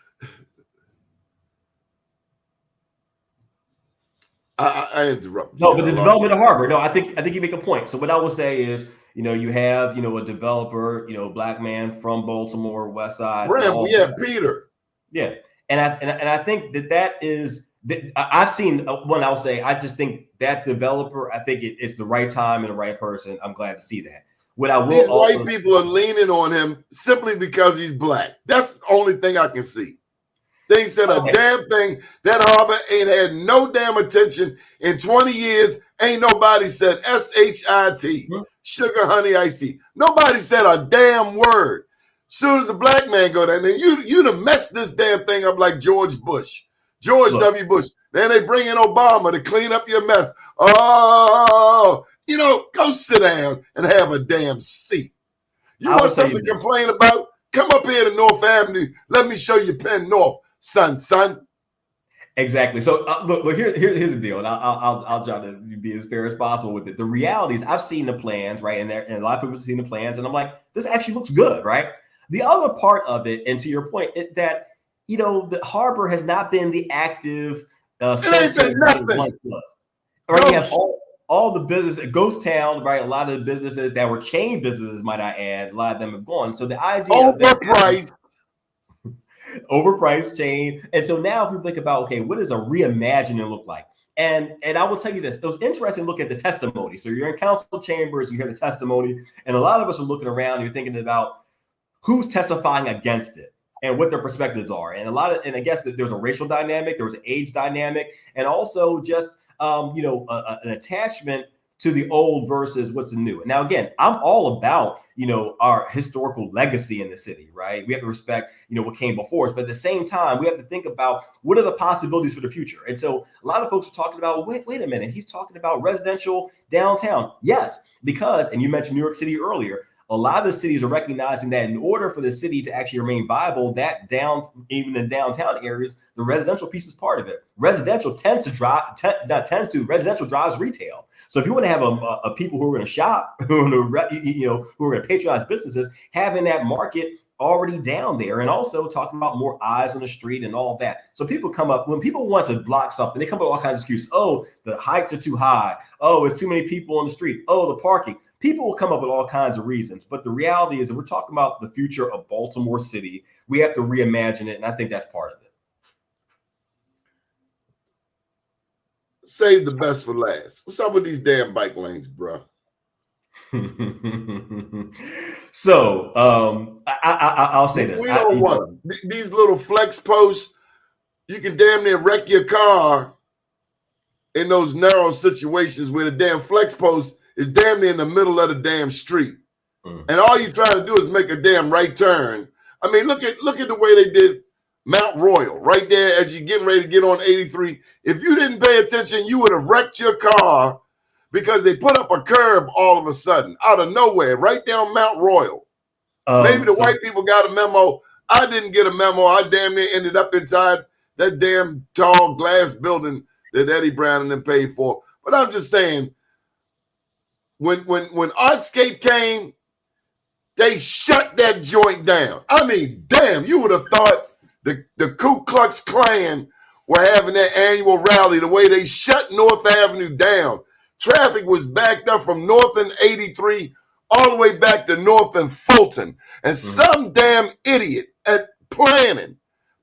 I interrupt. No, but the development of Harbor. No, I think you make a point. So what I will say is, you have a developer, black man from Baltimore, West Side. Peter. Yeah, and I think that is. I've seen one. I'll say I just think that developer. I think it's the right time and the right person. I'm glad to see that. What I will These white people are leaning on him simply because he's black. That's the only thing I can see. They ain't said a damn thing. That harbor ain't had no damn attention in 20 years. Ain't nobody said SHIT, sugar, honey, iced tea. Nobody said a damn word. Soon as a black man go down there, you'd have messed this damn thing up like George W. Bush. Then they bring in Obama to clean up your mess. Oh, go sit down and have a damn seat. You want something to complain about? Come up here to North Avenue. Let me show you Penn North, son. Exactly. So look, here's the deal, and I'll try to be as fair as possible with it. The reality is, I've seen the plans, right, and a lot of people have seen the plans, and I'm like, this actually looks good, right? The other part of it, and to your point, that the harbor has not been the active center it once was. Right, you have all the business, ghost town, right? A lot of the businesses that were chain businesses, might I add, a lot of them have gone. So the idea overpriced chain. And so now if we think about, okay, what does a reimagining look like? And I will tell you this, it was interesting to look at the testimony. So you're in council chambers, you hear the testimony, and a lot of us are looking around, you're thinking about who's testifying against it and what their perspectives are. And I guess that there's a racial dynamic, there was an age dynamic, and also just an attachment to the old versus what's the new. Now, again, I'm all about, our historical legacy in the city, right? We have to respect, what came before us, but at the same time, we have to think about what are the possibilities for the future. And so a lot of folks are talking about, wait a minute, he's talking about residential downtown. Yes, because, and you mentioned New York City earlier, a lot of the cities are recognizing that in order for the city to actually remain viable, even in downtown areas, the residential piece is part of it. Residential residential drives retail. So if you want to have a people who are going to shop, who are going to patronize businesses, having that market already down there, and also talking about more eyes on the street and all that. So people come up, when people want to block something, they come up with all kinds of excuses. Oh, the heights are too high. Oh, it's too many people on the street. Oh, the parking. People will come up with all kinds of reasons, but the reality is that we're talking about the future of Baltimore City. We have to reimagine it, and I think that's part of it. Save the best for last. What's up with these damn bike lanes, bro? So I'll say this. We don't want these little flex posts. You can damn near wreck your car in those narrow situations where the damn flex post is damn near in the middle of the damn street. And all you're trying to do is make a damn right turn. I mean, look at the way they did Mount Royal right there as you're getting ready to get on 83. If you didn't pay attention, you would have wrecked your car because they put up a curb all of a sudden out of nowhere, right down Mount Royal. Maybe the white people got a memo. I didn't get a memo. I damn near ended up inside that damn tall glass building that Eddie Brown and them paid for. But I'm just saying, when Artscape came, they shut that joint down. I mean, damn, you would have thought the Ku Klux Klan were having their annual rally. The way they shut North Avenue down, traffic was backed up from North and 83 all the way back to North and Fulton. And some damn idiot at planning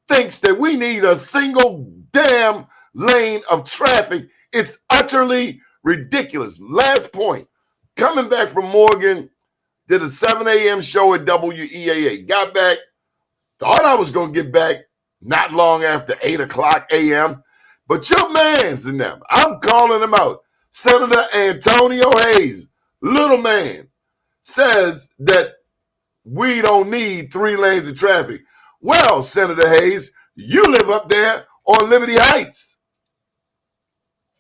thinks that we need a single damn lane of traffic. It's utterly ridiculous. Last point. Coming back from Morgan, did a 7 a.m. show at WEAA. Got back, thought I was going to get back not long after 8 o'clock a.m. But your man's in them. I'm calling him out. Senator Antonio Hayes, little man, says that we don't need 3 lanes of traffic. Well, Senator Hayes, you live up there on Liberty Heights.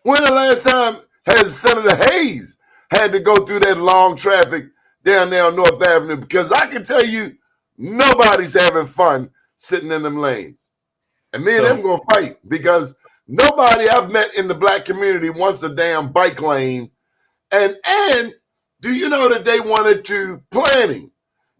When the last time has Senator Hayes had to go through that long traffic down there on North Avenue? Because I can tell you, nobody's having fun sitting in them lanes. And me and them going to fight, because nobody I've met in the black community wants a damn bike lane. And do you know that they wanted to planning?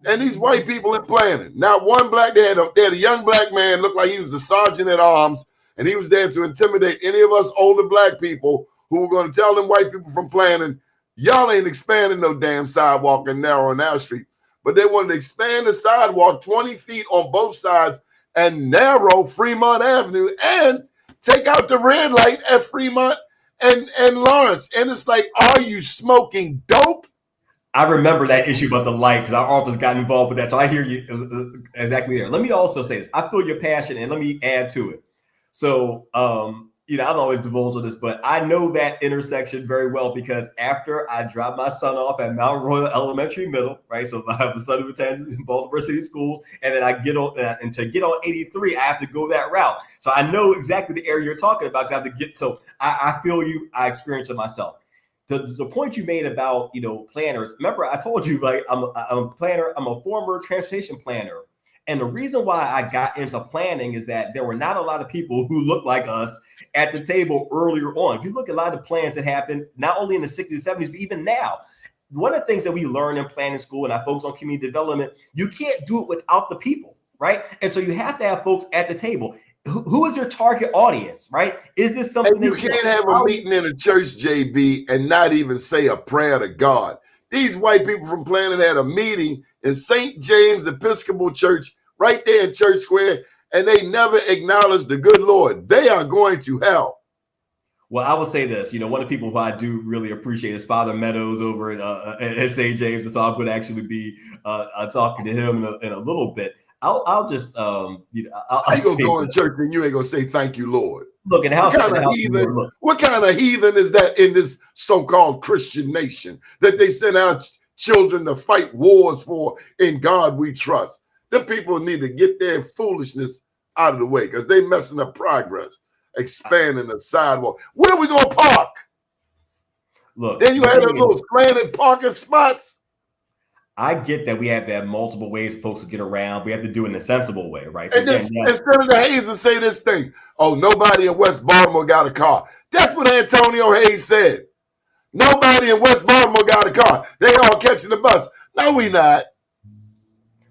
And these white people in planning. Not one black, they had a young black man, looked like he was the sergeant at arms, and he was there to intimidate any of us older black people who were going to tell them white people from planning, y'all ain't expanding no damn sidewalk and narrowing our street. But they wanted to expand the sidewalk 20 feet on both sides and narrow Fremont Avenue and take out the red light at Fremont and Lawrence. And it's like, are you smoking dope? I remember that issue about the light because our office got involved with that. So I hear you exactly there. Let me also say this. I feel your passion, and let me add to it. So, I don't always divulge on this, but I know that intersection very well because after I drop my son off at Mount Royal Elementary Middle, right? So I have the son who attends Baltimore City Schools, and then I get on, and to get on 83, I have to go that route. So I know exactly the area you're talking about. I have to get, so I feel you, I experience it myself. The point you made about, planners, remember I told you, like, I'm a planner, I'm a former transportation planner. And the reason why I got into planning is that there were not a lot of people who looked like us at the table earlier on. If you look at a lot of the plans that happened, not only in the 60s, 70s, but even now, one of the things that we learn in planning school and I focus on community development, you can't do it without the people, right? And so you have to have folks at the table. Who is your target audience, right? Is this something you can't have a meeting in a church, JB, and not even say a prayer to God? These white people from planning had a meeting in St. James Episcopal Church right there in Church Square, and they never acknowledged the good Lord. They are going to hell. Well, I will say this, one of the people who I do really appreciate is Father Meadows over at St. James, and so I'm going to actually be talking to him in a little bit. I'll just, I'll How you going to go in church and you ain't going to say thank you, Lord? Look, at what kind of heathen is that in this so-called Christian nation that they send out children to fight wars for? In God we trust. Them people need to get their foolishness out of the way because they messing up progress, expanding the sidewalk. Where are we going to park? Look, then you had a little slanted parking spots. I get that we have to have multiple ways for folks to get around. We have to do it in a sensible way, right? So and Senator Hayes will say this thing, oh, nobody in West Baltimore got a car. That's what Antonio Hayes said. Nobody in West Baltimore got a car. They all catching the bus. No, we not.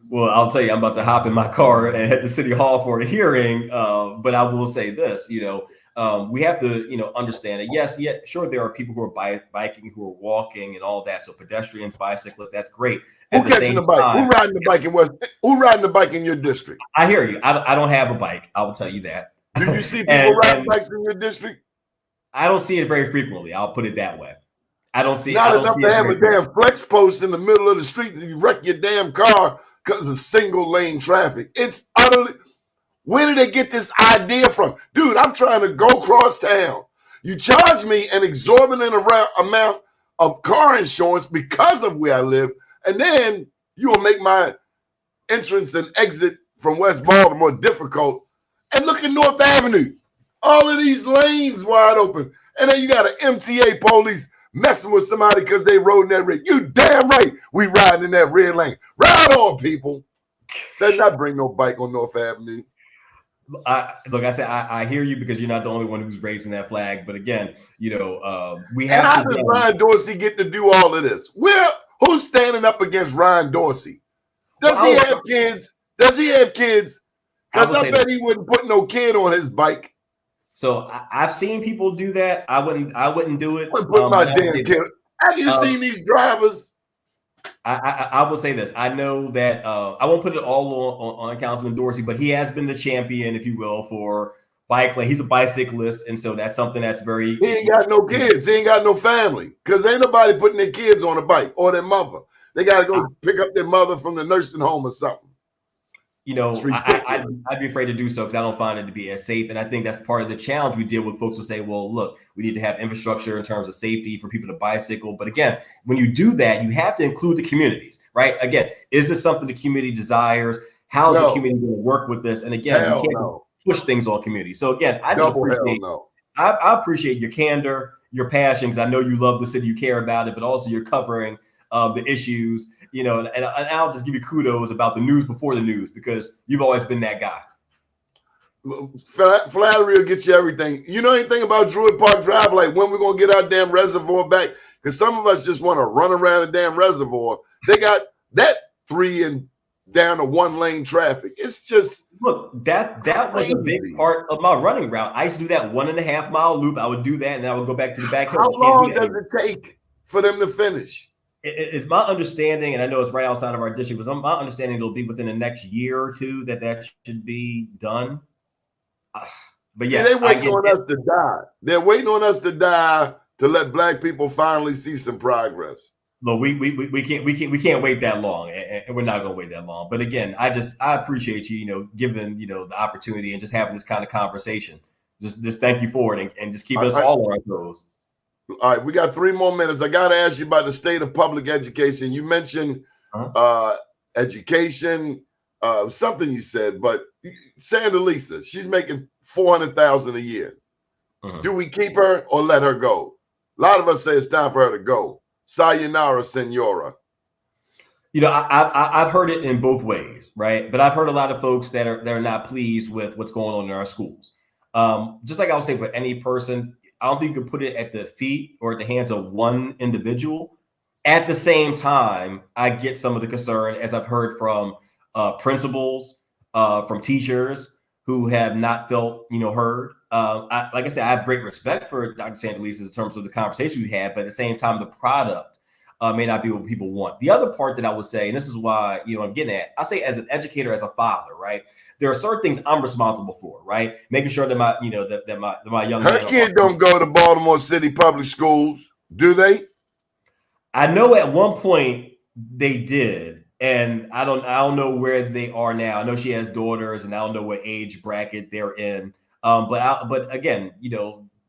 Well, I'll tell you, I'm about to hop in my car and head to City Hall for a hearing. But I will say this, we have to, understand that, yes, sure, there are people who are biking, who are walking and all that. So pedestrians, bicyclists, that's great. Who catching the bike? Who riding the bike in West? Who riding the bike in your district? I hear you. I don't have a bike. I will tell you that. Do you see people riding bikes in your district? I don't see it very frequently. I'll put it that way. I don't see not I don't enough see to it have a damn flex post in the middle of the street and you wreck your damn car because of single lane traffic. It's utterly. Where did they get this idea from? Dude, I'm trying to go cross town. You charge me an exorbitant amount of car insurance because of where I live, and then you will make my entrance and exit from West Baltimore difficult. And look at North Avenue. All of these lanes wide open. And then you got an MTA police messing with somebody because they rode in that red. You damn right we riding in that red lane. Ride on, people. Let's not bring no bike on North Avenue. Look, I said I hear you because you're not the only one who's raising that flag. But again, we And have how to. does Ryan Dorsey get to do all of this? Well, who's standing up against Ryan Dorsey? Does he have kids? Does he have kids? Because I bet he wouldn't put no kid on his bike. So I've seen people do that. I wouldn't do it. I wouldn't put my damn kid. Have you seen these drivers? I will say this. I know that I won't put it all on Councilman Dorsey, but he has been the champion, if you will, for bike lane. He's a bicyclist, and so that's something that's very. He ain't got no kids. He ain't got no family because ain't nobody putting their kids on a bike or their mother. They got to go pick up their mother from the nursing home or something. I'd be afraid to do so because I don't find it to be as safe. And I think that's part of the challenge we deal with. Folks will say, well, look, we need to have infrastructure in terms of safety for people to bicycle. But again, when you do that, you have to include the communities, right? Again, is this something the community desires? How's the community going to work with this? And again, you can't push things on community. So again, I appreciate your candor, your passion, because I know you love the city, you care about it, but also you're covering the issues. And I'll just give you kudos about the news before the news because you've always been that guy. Flattery will get you everything. You know anything about Druid Park Drive? Like when we're going to get our damn reservoir back? Because some of us just want to run around the damn reservoir. They got that 3 and down to 1 lane traffic. It's just that was a big part of my running route. I used to do that 1.5 mile loop. I would do that, and then I would go back to the back hill. How long does it take for them to finish? It's my understanding, and I know it's right outside of our district, but my understanding it'll be within the next year or two that should be done. But yeah, they're waiting on us to die. They're waiting on us to die to let Black people finally see some progress. Look, we can't wait that long, and we're not going to wait that long. But again, I appreciate you, giving the opportunity and just having this kind of conversation. Just thank you for it, and just keeping us all on our toes. All right, we got 3 more minutes. I got to ask you about the state of public education. You mentioned education, something you said, but Sandra Lisa, she's making $400,000 a year. Do we keep her or let her go? A lot of us say it's time for her to go. Sayonara, senora. I've heard it in both ways, right? But I've heard a lot of folks that are not pleased with what's going on in our schools. Just like I was saying, for any person, I don't think you could put it at the feet or at the hands of one individual. At the same time, I get some of the concern, as I've heard from principals, from teachers who have not felt, heard. Like I said, I have great respect for Dr. Santalisa in terms of the conversation we had, but at the same time, the product may not be what people want. The other part that I would say, and this is why, I'm getting at, I say as an educator, as a father, right? There are certain things I'm responsible for, right? Making sure that my, that my young her kid don't go to Baltimore City public schools, do they? I know at one point they did, and I don't know where they are now. I know she has daughters, and I don't know what age bracket they're in. But again,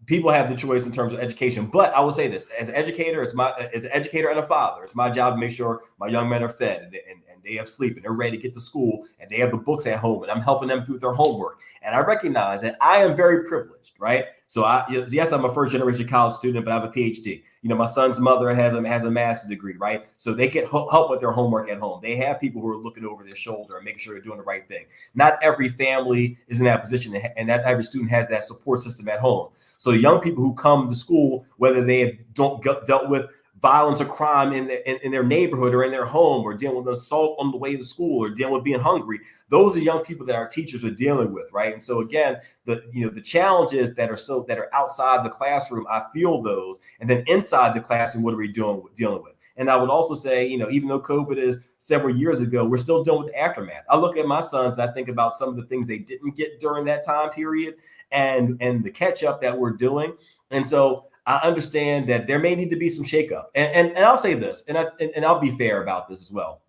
people have the choice in terms of education. But I will say this: as an educator, as an educator and a father, it's my job to make sure my young men are fed and they have sleep and they're ready to get to school and they have the books at home and I'm helping them through their homework. And I recognize that I am very privileged, right? So yes, I'm a first generation college student, but I have a PhD. My son's mother has a master's degree, right? So they get help with their homework at home. They have people who are looking over their shoulder and making sure they're doing the right thing. Not every family is in that position, and not every student has that support system at home. So young people who come to school, whether they have dealt with violence or crime in their neighborhood or in their home, or dealing with assault on the way to school, or dealing with being hungry, those are young people that our teachers are dealing with, right? And so again, the challenges that are outside the classroom, I feel those, and then inside the classroom, what are we dealing with? And I would also say, even though COVID is several years ago, we're still dealing with the aftermath. I look at my sons and I think about some of the things they didn't get during that time period, and the catch up that we're doing. And so I understand that there may need to be some shakeup. And I'll say this, and I'll be fair about this as well.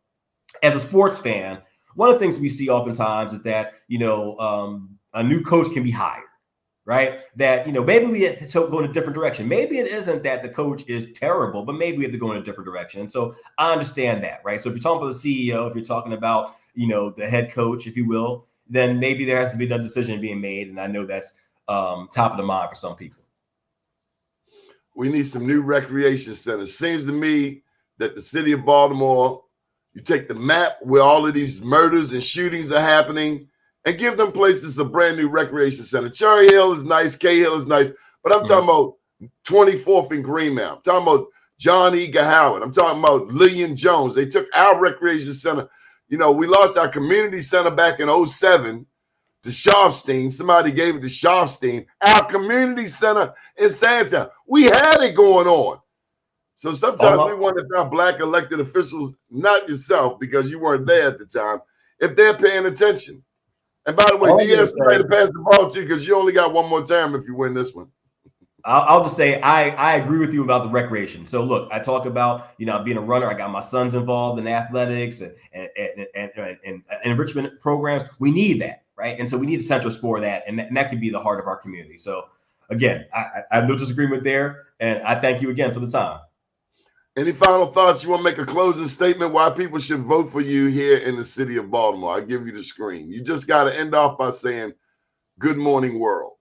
As a sports fan, one of the things we see oftentimes is that, a new coach can be hired, right? That, maybe we have to go in a different direction. Maybe it isn't that the coach is terrible, but maybe we have to go in a different direction. And so I understand that, right? So if you're talking about the CEO, if you're talking about, the head coach, if you will, then maybe there has to be a decision being made. And I know that's top of the mind for some people. We need some new recreation centers. Seems to me that the city of Baltimore, you take the map where all of these murders and shootings are happening and give them places a brand new recreation center. Cherry Hill is nice, K Hill is nice, but I'm talking about 24th and Greenmount. I'm talking about John E. Howard. I'm talking about Lillian Jones. They took our recreation center. You know, we lost our community center back in 07 to Sharfstein. Somebody gave it to Sharfstein. Our community center in Sandtown. We had it going on. So sometimes we wonder if our black elected officials, not yourself, because you weren't there at the time, if they're paying attention. And by the way, do you have somebody to pass the ball to? Because you only got one more time if you win this one. I'll just say I agree with you about the recreation. So look, I talk about, you know, being a runner. I got my sons involved in athletics and enrichment programs. We need that, right? And so we need centers for that, and that could be the heart of our community. So again, I have no disagreement there, and I thank you again for the time. Any final thoughts? You want to make a closing statement why people should vote for you here in the city of Baltimore? I give you the screen. You just got to end off by saying, "Good morning, world."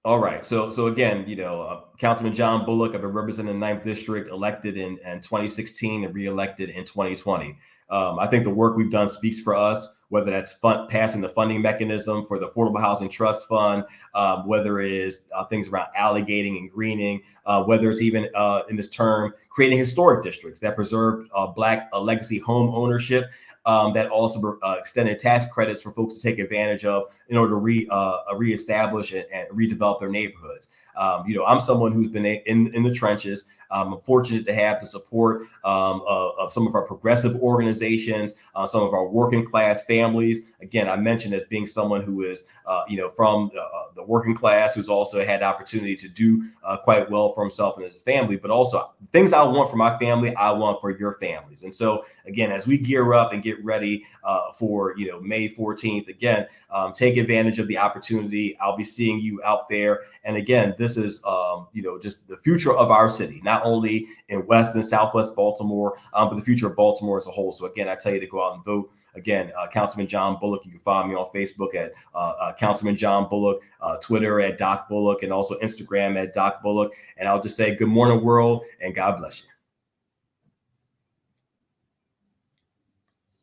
All right. So again, you know, Councilman John Bullock, I've been representing the 9th District, elected in 2016 and reelected in 2020. I think the work we've done speaks for us, whether that's passing the funding mechanism for the Affordable Housing Trust Fund, whether it is things around alligating and greening, whether it's even in this term, creating historic districts that preserve Black legacy home ownership, that also extended tax credits for folks to take advantage of in order to reestablish and redevelop their neighborhoods. You know, I'm someone who's been in the trenches. I'm fortunate to have the support of some of our progressive organizations, some of our working class families. Again, I mentioned as being someone who is, you know, from the working class, who's also had the opportunity to do quite well for himself and his family, but also things I want for my family, I want for your families. And so, again, as we gear up and get ready for, you know, May 14th, again, take advantage of the opportunity. I'll be seeing you out there. And again, this is, you know, just the future of our city, not only in West and Southwest Baltimore, but the future of Baltimore as a whole. So again, I tell you to go out and vote. Again, Councilman John Bullock, you can find me on Facebook at Councilman John Bullock, Twitter at Doc Bullock, and also Instagram at Doc Bullock. And I'll just say good morning, world, and God bless you.